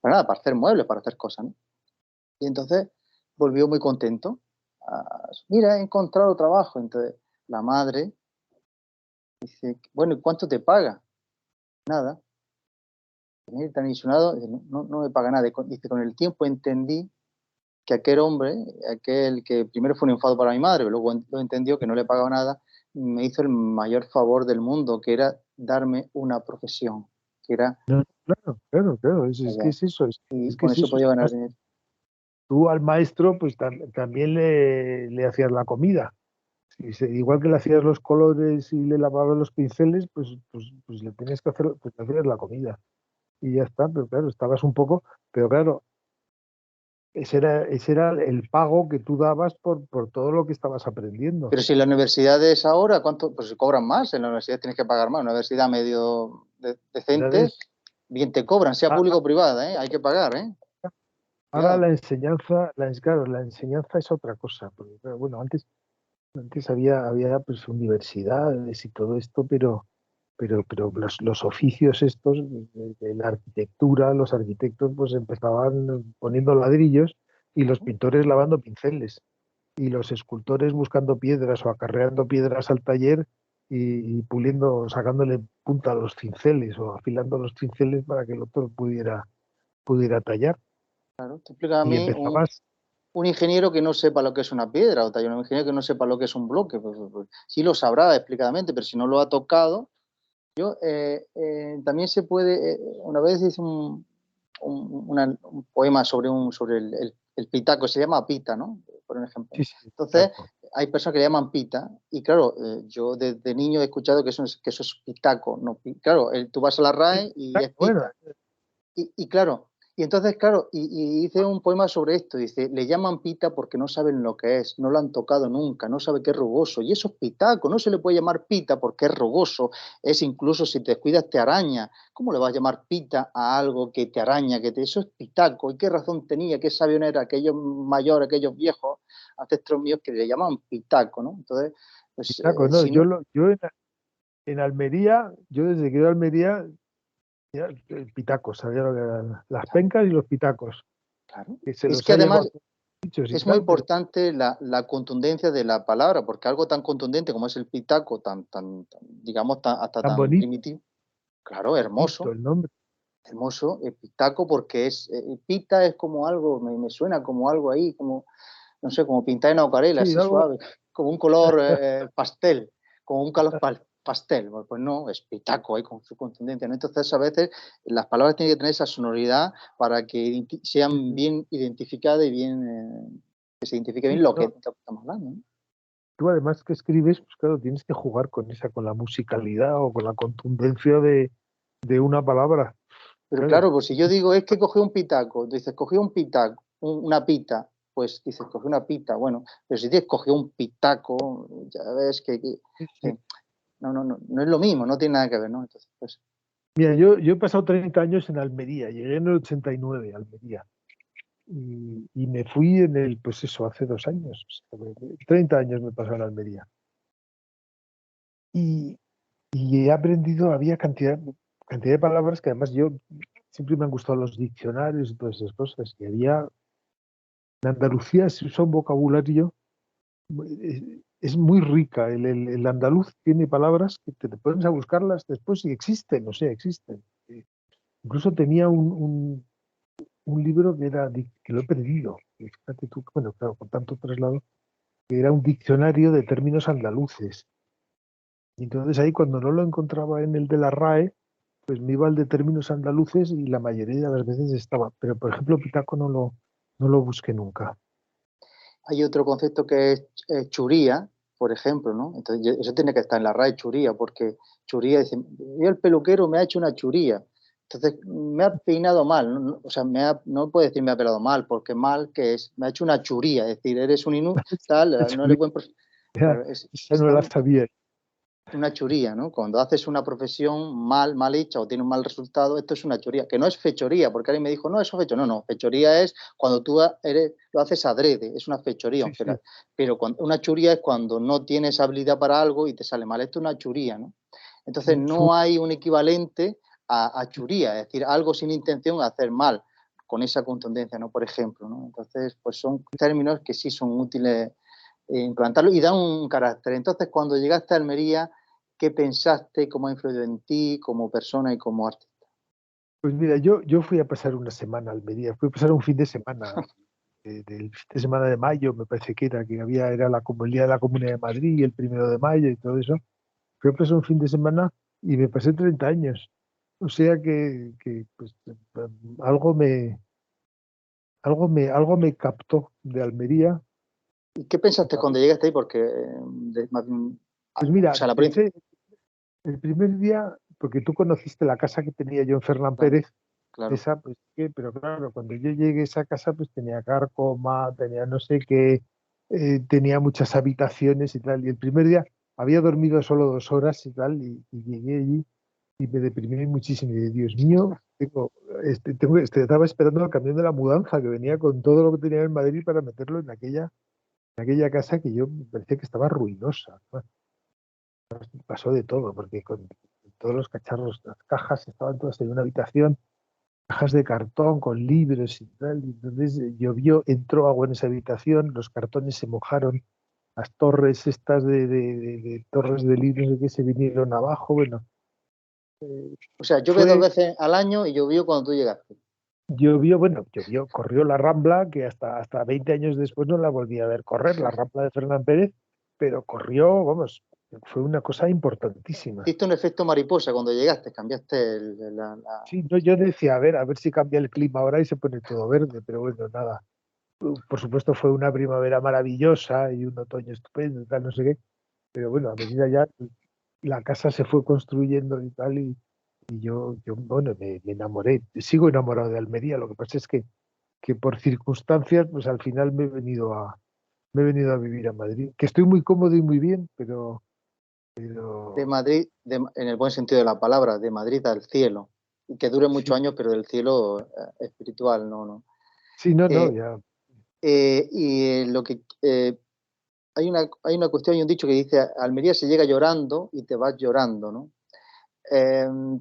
nada, para hacer muebles, para hacer cosas, ¿no? Y entonces volvió muy contento. Mira, he encontrado trabajo. Entonces la madre dice, bueno, ¿y cuánto te paga? Nada. Tan ilusionado, dice, no, no me paga nada. Dice, con el tiempo entendí que aquel hombre, aquel que primero fue un enfado para mi madre, pero luego lo entendió que no le pagaba nada, me hizo el mayor favor del mundo, que era darme una profesión, que era, no, claro, claro, claro, es que es eso, es y que con es eso eso. podía ganar dinero. Tú al maestro, pues también le hacías la comida. igual que le hacías los colores y le lavabas los pinceles, pues le tenías que hacer, pues le hacías la comida. Y ya está, pero claro, estabas un poco, pero claro, ese era el pago que tú dabas por todo lo que estabas aprendiendo. Pero si en las universidades ahora, ¿cuánto? Pues cobran más, en la universidad tienes que pagar más. Una universidad medio decente, ¿Sabes? bien te cobran, sea A- público a- o privada, ¿eh? Hay que pagar, ¿eh? Ahora Cuidado. la enseñanza, claro, la enseñanza es otra cosa. Porque, claro, bueno, antes había pues universidades y todo esto, pero los oficios estos de la arquitectura, los arquitectos pues empezaban poniendo ladrillos y los pintores lavando pinceles y los escultores buscando piedras o acarreando piedras al taller y puliendo, sacándole punta a los cinceles o afilando los cinceles para que el otro pudiera tallar. Claro, te explica a Y mí empezabas, un ingeniero que no sepa lo que es una piedra, o tal, un ingeniero que no sepa lo que es un bloque, pues sí lo sabrá explicadamente, pero si no lo ha tocado, también se puede, una vez hice un poema sobre el pitaco, se llama pita, ¿no? Por un ejemplo. sí, sí, Entonces, taco. hay personas que le llaman pita, y claro, yo desde niño he escuchado que eso es pitaco, no, claro, tú vas a la RAE y es Bueno, pita. Y claro, y entonces, claro, y hice un poema sobre esto, dice, le llaman pita porque no saben lo que es, no lo han tocado nunca, no sabe qué es rugoso, y eso es pitaco, no se le puede llamar pita porque es rugoso, es incluso si te descuidas te araña, ¿cómo le vas a llamar pita a algo que te araña, eso es pitaco? ¿Y qué razón tenía, qué sabio era aquellos mayores, aquellos viejos ancestros míos que le llamaban pitaco, ¿no? Entonces, pues taco, no, si no, yo en Almería, yo desde que iba a Almería, ya, el pitaco, sabía lo que eran las claro, pencas y los pitacos, claro. que se Es los que ha además llevado dichos y es muy tal, pero importante la contundencia de la palabra, porque algo tan contundente como es el pitaco, digamos, hasta tan tan bonito primitivo, claro, hermoso, el nombre. hermoso, el pitaco, porque pita es como algo, me suena como algo ahí, como, no sé, como pintar en acuarela, Sí, así algo, suave, como un color pastel, como un color pastel. Pues no, es pitaco ahí con su contundencia, ¿no? Entonces, a veces las palabras tienen que tener esa sonoridad para que sean bien identificadas y bien, que se identifique bien sí, lo que no, estamos hablando, ¿no? tú además que escribes, pues claro, tienes que jugar con la musicalidad o con la contundencia de una palabra. Pero Claro, claro, pues si yo digo es que cogió un pitaco, dices, cogió un pitaco, una pita, pues dices, cogió una pita, bueno, pero si dices, cogió un pitaco, ya ves sí, sí. que no es lo mismo, no tiene nada que ver, ¿no? Entonces, pues, Mira, yo he pasado 30 años en Almería, llegué en el 89 a Almería y me fui pues eso, hace 2 años, o sea, 30 años me pasó en Almería. Y, y he aprendido, había cantidad de palabras que además yo siempre me han gustado los diccionarios y todas esas cosas, y había, en Andalucía se usa un vocabulario, es muy rica, el andaluz tiene palabras que te pones a buscarlas después y existen, o sea, existen. Incluso tenía un libro que lo he perdido, y fíjate tú, bueno, claro, con tanto traslado, que era un diccionario de términos andaluces. Y entonces ahí cuando no lo encontraba en el de la RAE, pues me iba al de términos andaluces y la mayoría de las veces estaba. Pero por ejemplo, Pitaco no lo busqué nunca. hay otro concepto que es churía, por ejemplo, ¿no? Entonces, eso tiene que estar en la RAE churía, porque churía dice, yo el peluquero me ha hecho una churía. Entonces, me ha peinado mal, o sea, no puede decir me ha pelado mal, porque mal que es, me ha hecho una churía, es decir, eres un inútil, tal, no eres buen profesional. Esa, Claro, esa no la sabía. una churía, ¿no? Cuando haces una profesión mal hecha o tiene un mal resultado, esto es una churía, que no es fechoría, porque alguien me dijo, no, eso es fechoría. No, fechoría es cuando tú lo haces adrede, es una fechoría. Sí, sí, Pero una churía es cuando no tienes habilidad para algo y te sale mal. Esto es una churía, ¿no? Entonces un sur, no hay un equivalente a churía, es decir, algo sin intención de hacer mal, con esa contundencia, ¿no? Por ejemplo, ¿no? Entonces, pues son términos que sí son útiles implantarlo y dan un carácter. Entonces, cuando llegaste a Almería, ¿qué pensaste? ¿Cómo ha influido en ti como persona y como artista? pues mira, yo fui a pasar una semana a Almería, fui a pasar un fin de semana, del fin de semana de mayo, me parece era el día de la Comunidad de Madrid, el 1 de mayo y todo eso. Fui a pasar un fin de semana y me pasé 30 años. O sea pues, algo me, algo me captó de Almería ¿Y qué pensaste cuando llegaste ahí? Porque, Pues o mira, sea, la provincia, pensé el primer día, porque tú conociste la casa que tenía yo en Fernán claro, Pérez, claro. esa, pues, pero claro, cuando yo llegué a esa casa, pues tenía carcoma, tenía no sé qué, tenía muchas habitaciones y tal. Y el primer día había dormido solo 2 horas y tal, y llegué allí y me deprimí muchísimo. Y dije, Dios mío, estaba esperando el camión de la mudanza que venía con todo lo que tenía en Madrid para meterlo en aquella casa que yo me parecía que estaba ruinosa. Bueno, pasó de todo, porque con todos los cacharros, las cajas estaban todas en una habitación, cajas de cartón con libros y tal. Y entonces llovió, entró agua en esa habitación, los cartones se mojaron, las torres estas de torres de libros que se vinieron abajo. Bueno, O sea, llueve dos fue, veces al año y llovió cuando tú llegaste. llovió, corrió la Rambla, que hasta 20 años después no la volví a ver correr, la Rambla de Fernán Pérez, pero corrió, vamos, fue una cosa importantísima. Hiciste un efecto mariposa cuando llegaste, cambiaste Sí, no, yo decía, a ver si cambia el clima ahora y se pone todo verde, pero bueno, nada. Por supuesto fue una primavera maravillosa y un otoño estupendo y tal, no sé qué, pero bueno, a medida ya la casa se fue construyendo y tal, y yo bueno, me enamoré, sigo enamorado de Almería. Lo que pasa es que por circunstancias, pues al final me he venido a vivir a Madrid, que estoy muy cómodo y muy bien, de pero Madrid, en el buen sentido de la palabra, de Madrid al cielo. Y que dure muchos sí, años, pero del cielo espiritual, no, no. sí, no, no, Eh, ya, lo que hay una cuestión y un dicho que dice: Almería se llega llorando y te vas llorando, ¿no?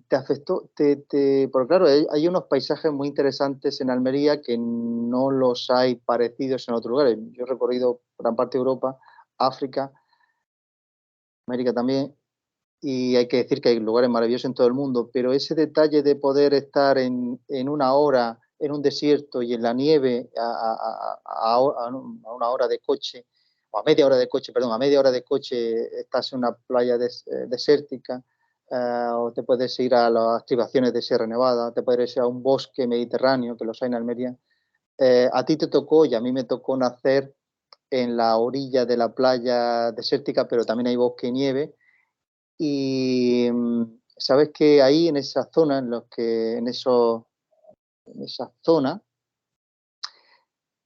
¿Te afectó? Porque claro, hay unos paisajes muy interesantes en Almería que no los hay parecidos en otros lugares. Yo he recorrido gran parte de Europa, África, América también, y hay que decir que hay lugares maravillosos en todo el mundo, pero ese detalle de poder estar en una hora en un desierto y en la nieve a una hora de coche, o a media hora de coche, perdón, a media hora de coche estás en una playa desértica, o te puedes ir a las activaciones de Sierra Nevada, te puedes ir a un bosque mediterráneo, que los hay en Almería. A ti te tocó y a mí me tocó nacer en la orilla de la playa desértica, pero también hay bosque y nieve, y sabes que ahí en esa zona, en esa zona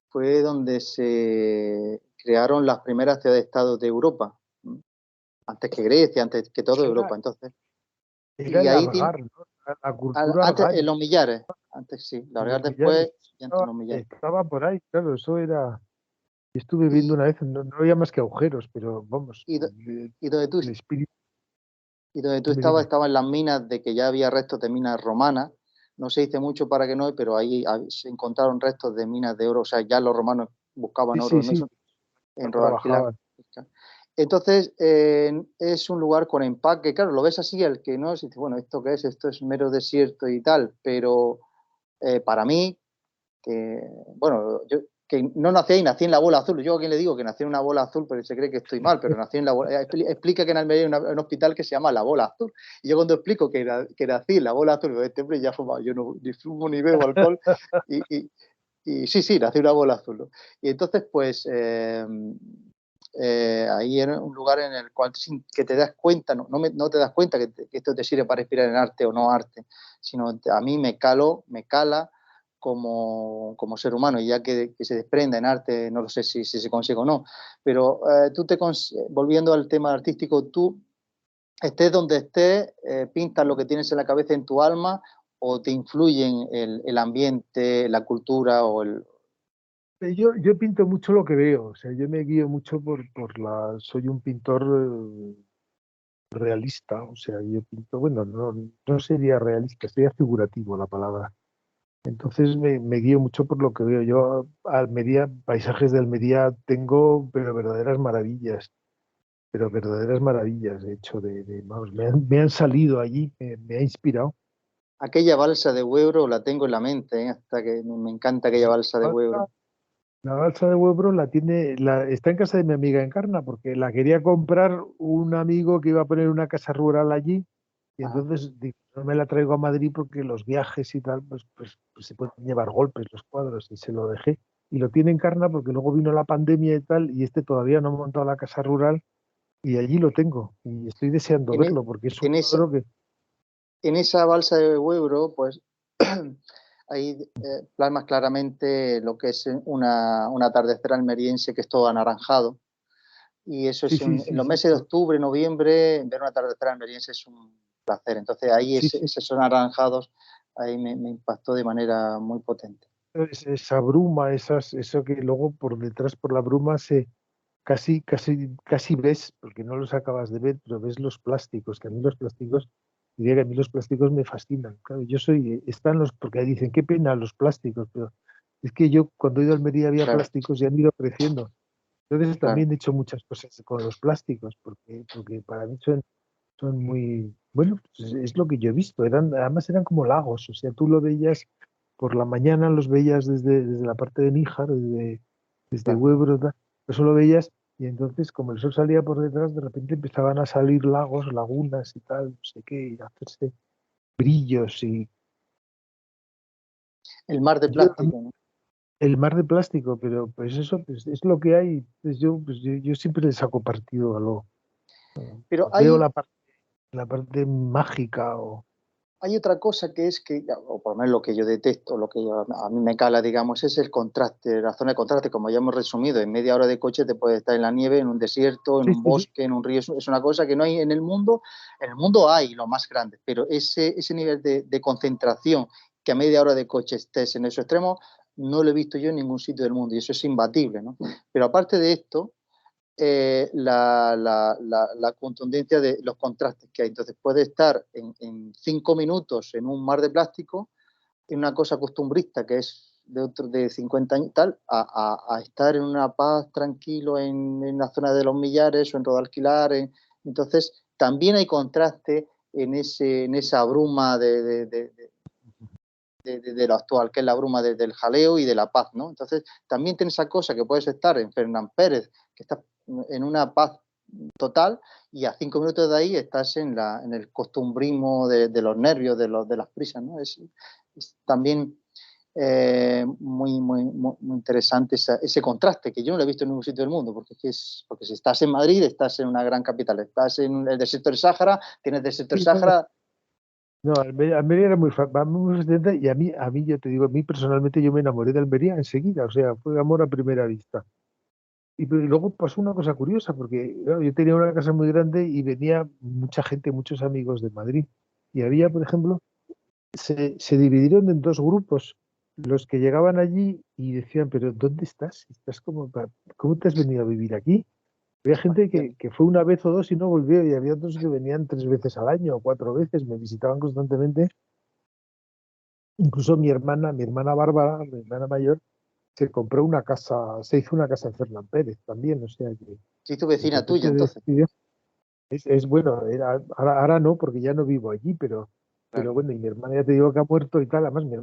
fue donde se crearon las primeras ciudades-estado de Europa, antes que Grecia, antes que todo era, Europa. Entonces, era y el ahí Algar, ¿no? La cultura antes en algárica, los millares, antes sí, los largar millares, después y antes los millares. estaba por ahí, claro, eso era. Estuve viendo Y, una vez, no, no había más que agujeros, pero vamos, y, do- y donde tú, el espíritu. y donde tú Dime, estabas, dime. estaban las minas de que ya había restos de minas romanas. No se dice mucho para que no, pero ahí se encontraron restos de minas de oro. O sea, ya los romanos buscaban Sí, oro sí, en sí, eso, en Rodalquilar. trabajaba. Entonces, es un lugar con empaque. Claro, lo ves así, el que no, dice, bueno, ¿esto qué es? Esto es mero desierto y tal. Pero para mí, que, bueno, yo que no nací ahí, nací en la bola azul. Yo a quien le digo que nací en una bola azul, pero se cree que estoy mal, pero nací en la bola. Explica que en Almería hay un hospital que se llama la bola azul. Y yo cuando explico que nací en la bola azul, digo, este hombre ya fumado, yo no ni fumo ni bebo alcohol. Y, y, y sí, sí, nací en una bola azul, ¿no? Y entonces, pues, ahí era un lugar en el cual sin que te das cuenta, no te das cuenta que esto te sirve para inspirar en arte o no arte, sino a mí me cala como ser humano, y ya que se desprenda en arte, no lo sé si se consigue o no, pero volviendo al tema artístico, tú estés donde estés, pintas lo que tienes en la cabeza, en tu alma, o te influyen el ambiente, la cultura o el... Yo pinto mucho lo que veo, o sea, yo me guío mucho soy un pintor realista, o sea, yo pinto, bueno, no, no sería realista, sería figurativo la palabra. Entonces me guío mucho por lo que veo. Yo, Almería, paisajes de Almería tengo, pero verdaderas maravillas, de hecho, vamos, me han salido allí, me ha inspirado. Aquella balsa de Huebro la tengo en la mente, hasta que me encanta aquella balsa de La Huebro. la balsa de Huebro está en casa de mi amiga Encarna, porque la quería comprar un amigo que iba a poner una casa rural allí, y Ajá. entonces digo, no me la traigo a Madrid porque los viajes y tal, pues se pueden llevar golpes los cuadros, y se lo dejé. y lo tiene en Encarna porque luego vino la pandemia y tal, y este todavía no ha montado la casa rural y allí lo tengo. Y estoy deseando En, e- verlo porque es un en esa, cuadro que... en esa balsa de Huebro, pues ahí plasmas claramente lo que es un atardecer almeriense que es todo anaranjado. Y eso Sí, es sí, en sí, los sí, meses de octubre, noviembre, ver un atardecer almeriense es un placer. Entonces ahí sí, sí. esos anaranjados ahí me impactó de manera muy potente. Esa bruma, eso que luego por detrás, por la bruma, casi ves, porque no los acabas de ver, pero ves los plásticos, que a mí los plásticos, diría que a mí los plásticos me fascinan. Claro, están porque ahí dicen, qué pena los plásticos, pero es que yo cuando he ido a Almería había Claro, plásticos y han ido creciendo. Entonces claro. también he hecho muchas cosas con los plásticos, porque para mí son muy, bueno, pues es lo que yo he visto, además eran como lagos, o sea, tú lo veías por la mañana, los veías desde la parte de Níjar, desde Claro. Huebro, tal, eso lo veías, y entonces como el sol salía por detrás, de repente empezaban a salir lagos, lagunas y tal, no sé qué, y a hacerse brillos y El mar de yo, plástico, ¿no? el mar de plástico, pero pues eso pues, es lo que hay, yo siempre le saco partido a Pero veo la parte mágica o... hay otra cosa que es que, o por lo menos lo que yo detesto, lo que a mí me cala, digamos, es el contraste, la zona de contraste, como ya hemos resumido, en media hora de coche te puedes estar en la nieve, en un desierto, en Sí, un sí, sí. bosque, en un río, es una cosa que no hay en el mundo hay lo más grande, pero ese nivel de concentración, que a media hora de coche estés en esos extremos, no lo he visto yo en ningún sitio del mundo y eso es imbatible, ¿no? Pero aparte de esto, la contundencia de los contrastes que hay. Entonces puede estar en 5 minutos en un mar de plástico, en una cosa costumbrista que es de 50 años tal, a estar en una paz tranquilo en la zona de los Millares o en Rodalquilar. Entonces también hay contraste en esa bruma de lo actual, que es la bruma del jaleo y de la paz, ¿no? Entonces, también tiene esa cosa que puedes estar en Fernán Pérez, que estás en una paz total, y a 5 minutos de ahí estás en el costumbrismo de los nervios, de las prisas, ¿no? Es también muy interesante ese contraste, que yo no lo he visto en ningún sitio del mundo, porque si estás en Madrid, estás en una gran capital, estás en el desierto del Sáhara, tienes desierto del Sí, no, Sáhara. no, Almería era muy fascinante y a mí, yo te digo, a mí personalmente yo me enamoré de Almería enseguida, o sea, fue amor a primera vista. Pero luego pasó una cosa curiosa, porque claro, yo tenía una casa muy grande y venía mucha gente, muchos amigos de Madrid. Y había, por ejemplo, se dividieron en dos grupos. Los que llegaban allí y decían, pero ¿dónde estás? ¿Cómo te has venido a vivir aquí? Había gente que fue una vez o dos y no volvió, y había otros que venían 3 veces al año o 4 veces, me visitaban constantemente. Incluso mi hermana Bárbara, mi hermana mayor, se hizo una casa en Fernán Pérez también, o sea que Sí, tu el vecina tuya, repente de entonces. estudio es bueno. Ahora no, porque ya no vivo allí, pero Claro. bueno, y mi hermana ya te digo que ha muerto y tal. Además, mi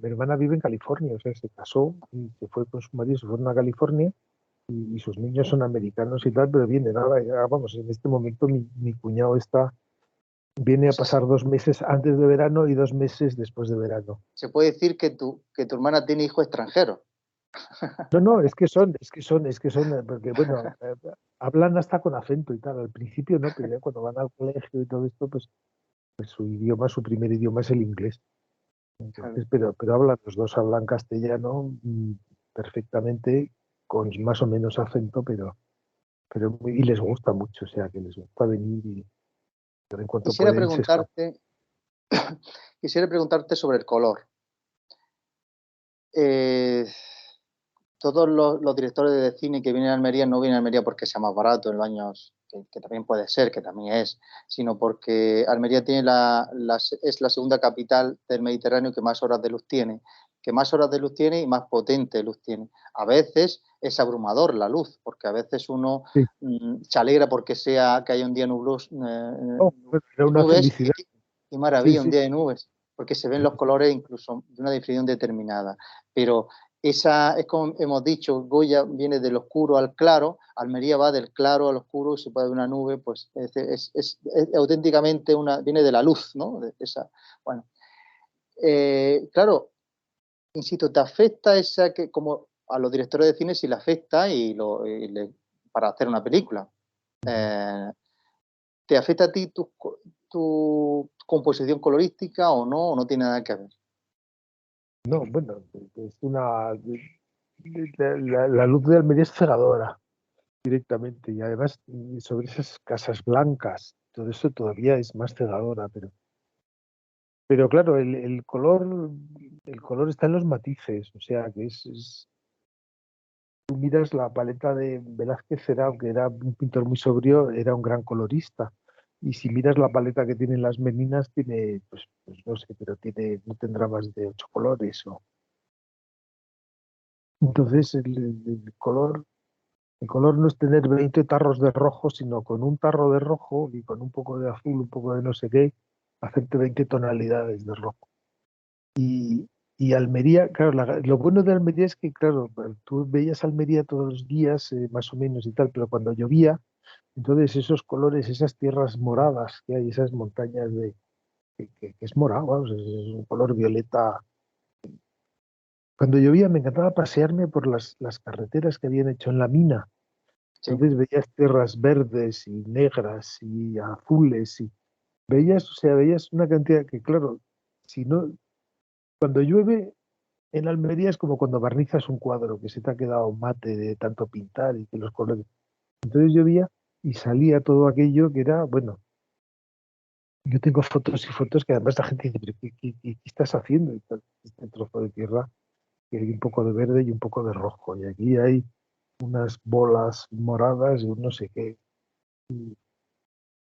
hermana vive en California, o sea, se casó y se fue con su marido, se fueron a California y sus niños son americanos y tal, pero vienen ahora, ya, vamos, en este momento mi cuñado viene a O sea, pasar 2 meses antes de verano y 2 meses después de verano. se puede decir que tu hermana tiene hijos extranjeros. No, no, porque bueno, hablan hasta con acento y tal. Al principio no, pero ya cuando van al colegio y todo esto, pues su idioma, su primer idioma es el inglés. Claro. Entonces, pero los dos hablan castellano perfectamente, con más o menos acento, y les gusta mucho, o sea, que les gusta venir y en cuanto Quisiera pueden se escapan. preguntarte, quisiera preguntarte sobre el color. Eh, todos los directores de cine que vienen a Almería no vienen a Almería porque sea más barato en los años, que también puede ser, que también es, sino porque Almería tiene es la segunda capital del Mediterráneo que más horas de luz tiene, y más potente luz tiene. A veces es abrumador la luz, porque a veces uno Sí. se alegra porque que haya un día nubloso, Oh, bueno, era de una nubes, felicidad. y Sí, maravilla, un sí, día de nubes, porque se ven sí, los colores incluso de una definición determinada. Pero esa es como hemos dicho, Goya viene del oscuro al claro, Almería va del claro al oscuro, se puede ver una nube, pues es auténticamente viene de la luz, ¿no? Bueno, claro, insisto, ¿te afecta esa que como a los directores de cine sí le afecta para hacer una película. ¿Te afecta a ti tu composición colorística o no? ¿O no tiene nada que ver? No, bueno, es la luz de Almería es cegadora directamente, y además sobre esas casas blancas, todo eso todavía es más cegadora, pero claro, el color está en los matices, o sea que tú miras la paleta de Velázquez, aunque era un pintor muy sobrio, era un gran colorista. Y si miras la paleta que tienen las meninas, tiene, pues no sé, pero no tendrá más de 8 colores. Entonces el color no es tener 20 tarros de rojo, sino con un tarro de rojo y con un poco de azul, un poco de no sé qué, hacerte 20 tonalidades de rojo. Y Almería, claro, lo bueno de Almería es que, claro, tú veías Almería todos los días, más o menos y tal, pero cuando llovía, entonces esos colores, esas tierras moradas que hay, esas montañas que es morado, vamos, es un color violeta. Cuando llovía me encantaba pasearme por las carreteras que habían hecho en la mina. Sí. Entonces veías tierras verdes y negras y azules y veías, o sea, veías una cantidad que, claro, si no, cuando llueve en Almería es como cuando barnizas un cuadro que se te ha quedado mate de tanto pintar y que los colores. Entonces llovía y salía todo aquello que era, bueno, yo tengo fotos y fotos que además la gente dice, pero ¿qué estás haciendo? Y tal, este trozo de tierra que hay un poco de verde y un poco de rojo. Y aquí hay unas bolas moradas y un no sé qué. Y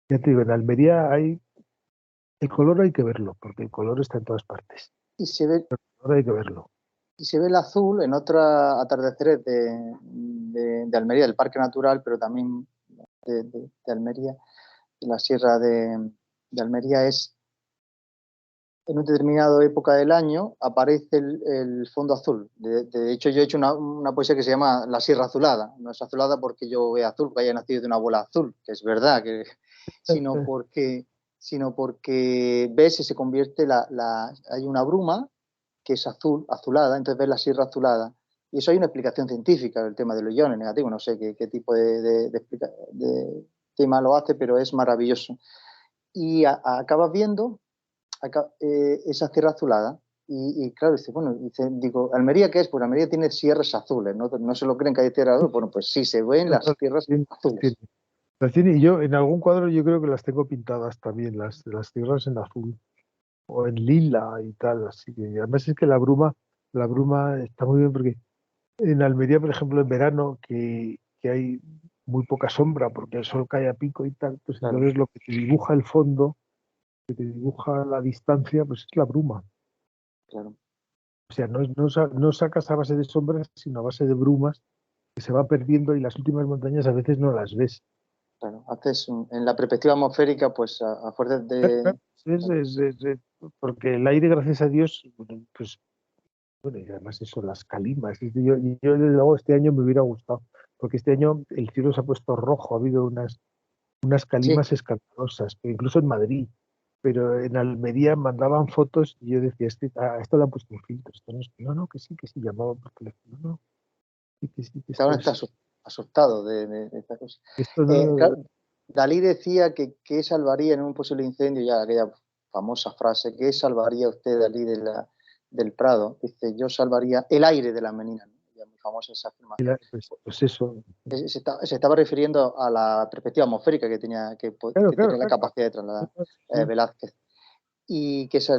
ya te digo, en Almería el color hay que verlo, porque el color está en todas partes. Y se ve, Ahora hay que verlo. y se ve el azul en otros atardeceres de Almería, del Parque Natural, pero también de Almería, de la Sierra de Almería, es en una determinada época del año aparece el fondo azul. De hecho, yo he hecho una poesía que se llama La Sierra Azulada. No es azulada porque yo vea azul, porque haya nacido de una bola azul, que es verdad, sino porque, sino porque ves y se convierte, hay una bruma que es azulada, entonces ves la sierra azulada. Y eso hay una explicación científica del tema de los iones negativos. No sé qué tipo de tema lo hace, pero es maravilloso. Y acabas viendo esa sierra azulada. Y claro, digo, ¿Almería qué es? Pues Almería tiene sierras azules, ¿no? No se lo creen que hay tierras azules. Bueno, pues sí, se ven las tierras azules. Y yo en algún cuadro yo creo que las tengo pintadas también, las tierras en azul o en lila y tal, así que además es que la bruma está muy bien porque en Almería, por ejemplo, en verano que hay muy poca sombra porque el sol cae a pico y tal, pues Claro, entonces lo que te dibuja el fondo, que te dibuja la distancia, pues es la bruma. claro. O sea, no sacas a base de sombras, sino a base de brumas que se va perdiendo y las últimas montañas a veces no las ves. Claro, haces en la perspectiva atmosférica, pues a fuerza Claro, de... claro, porque el aire, gracias a Dios, bueno, pues bueno, y además eso, las calimas. Yo desde luego este año me hubiera gustado, porque este año el cielo se ha puesto rojo, ha habido unas Sí, calimas escandalosas, pero incluso en Madrid, pero en Almería mandaban fotos y yo decía, a esto le han puesto un filtro, esto no, que sí, llamaban por teléfono, no, sí, que sí, que claro, está asustado de esta cosa. esto no, Claro, Dalí decía que ¿qué salvaría en un posible incendio? Ya aquella famosa frase, ¿qué salvaría usted, Dalí, del Prado? Dice, yo salvaría el aire de la menina, ¿no? Ya muy famosa esa afirmación. pues eso, Se estaba refiriendo a la perspectiva atmosférica claro, que tenía la claro. capacidad de trasladar Sí. Velázquez. Y que esa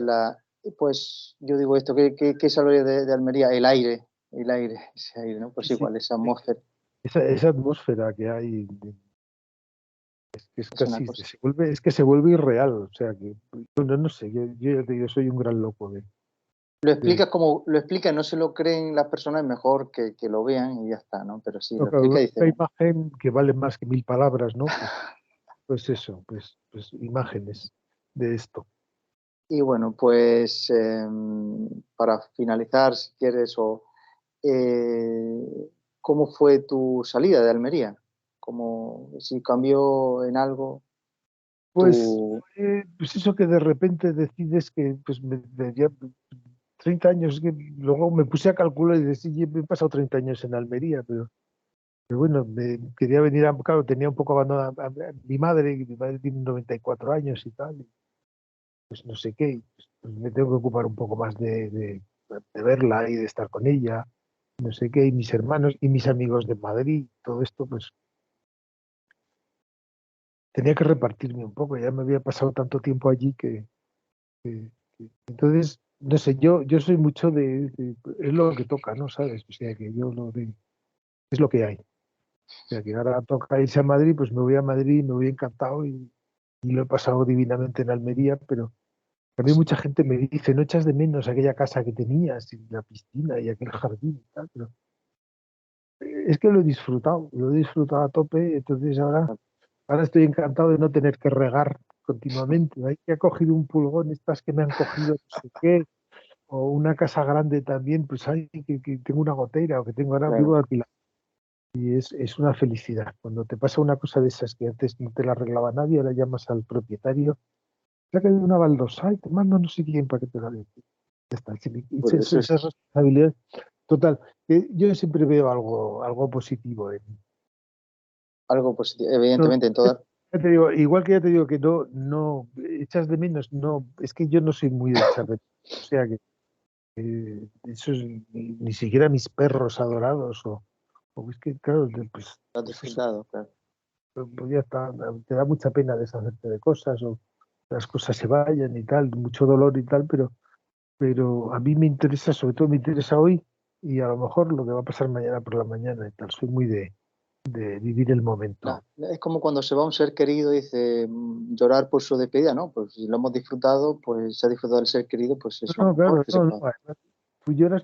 es pues yo digo esto, ¿qué salvaría de Almería? El aire, ese aire, ¿no? Pues Sí, igual, esa atmósfera esa atmósfera que hay, es es una casi, cosa. es que se vuelve irreal, o sea que, bueno, no sé, yo ya te digo, soy un gran loco de Lo explica, no se lo creen las personas, mejor que lo vean y ya está, ¿no? Pero sí, no, lo claro, explica y dice, una bueno. imagen que vale más que 1000 palabras, ¿no? Pues eso, pues imágenes de esto. Y bueno, pues para finalizar, si quieres, ¿cómo fue tu salida de Almería? Si cambió en algo Pues, tu... pues eso que de repente decides que pues, ya 30 años, es que luego me puse a calcular y decía, sí, he pasado 30 años en Almería, pero bueno, quería venir claro, tenía un poco abandonada a mi madre, que mi madre tiene 94 años y tal, y pues no sé qué, y pues me tengo que ocupar un poco más de verla y de estar con ella, no sé qué, y mis hermanos y mis amigos de Madrid, todo esto, pues tenía que repartirme un poco, ya me había pasado tanto tiempo allí entonces, no sé, yo soy mucho es lo que toca, ¿no? ¿Sabes? O sea, que es lo que hay. O sea, que ahora toca irse a Madrid, pues me voy a Madrid, me voy encantado y lo he pasado divinamente en Almería, pero también mucha gente me dice, no echas de menos aquella casa que tenías, y la piscina y aquel jardín y tal, pero es que lo he disfrutado a tope, entonces ahora estoy encantado de no tener que regar continuamente. Hay que ha cogido un pulgón, estas que me han cogido, no sé qué, o una casa grande también, pues hay que tengo una gotera o que tengo ahora vivo Claro. alquilado. Y es una felicidad. Cuando te pasa una cosa de esas que antes no te la arreglaba nadie, ahora llamas al propietario, ya que hay una baldosa y te mando no sé quién para que te la dé. Ya está. Pues eso Esa es responsabilidad total. Yo siempre veo algo positivo en algo positivo, todo. evidentemente en todas. Ya te digo, igual que ya te digo que no echas de menos, no, es que yo no soy muy de echar de menos. O sea que eso es, ni siquiera mis perros adorados o es que, claro, Has pues eso, disfrutado, claro. pues ya está, te da mucha pena deshacerte de cosas o que las cosas se vayan y tal, mucho dolor y tal, pero a mí me interesa, sobre todo me interesa hoy y a lo mejor lo que va a pasar mañana por la mañana y tal. Soy muy de vivir el momento. Es como cuando se va un ser querido y dice llorar por su despedida, ¿no? Pues si lo hemos disfrutado, pues se ha disfrutado del ser querido, pues es lo No, mejor claro, que se no, no, puede. además, tú lloras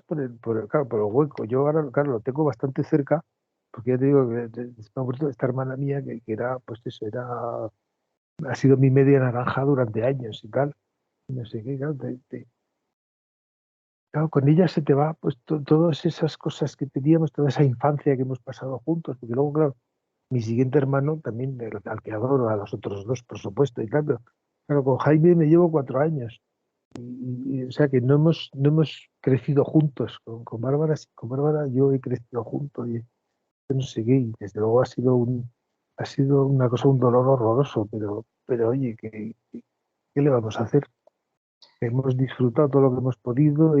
claro, por el hueco. Yo ahora, claro, lo tengo bastante cerca, porque ya te digo que me ha muerto esta hermana mía que era, pues eso, ha sido mi media naranja durante años y tal. Y no sé qué, claro, claro, con ella se te va, pues todas esas cosas que teníamos, toda esa infancia que hemos pasado juntos, porque luego, claro, mi siguiente hermano también, al que adoro, a los otros dos, por supuesto, y tal, pero claro, con Jaime me llevo 4 años. O sea que no hemos crecido juntos. Con Bárbara, sí, con Bárbara yo he crecido juntos y no sé qué, y desde luego ha sido una cosa, un dolor horroroso, pero oye, ¿qué le vamos a hacer? Hemos disfrutado todo lo que hemos podido.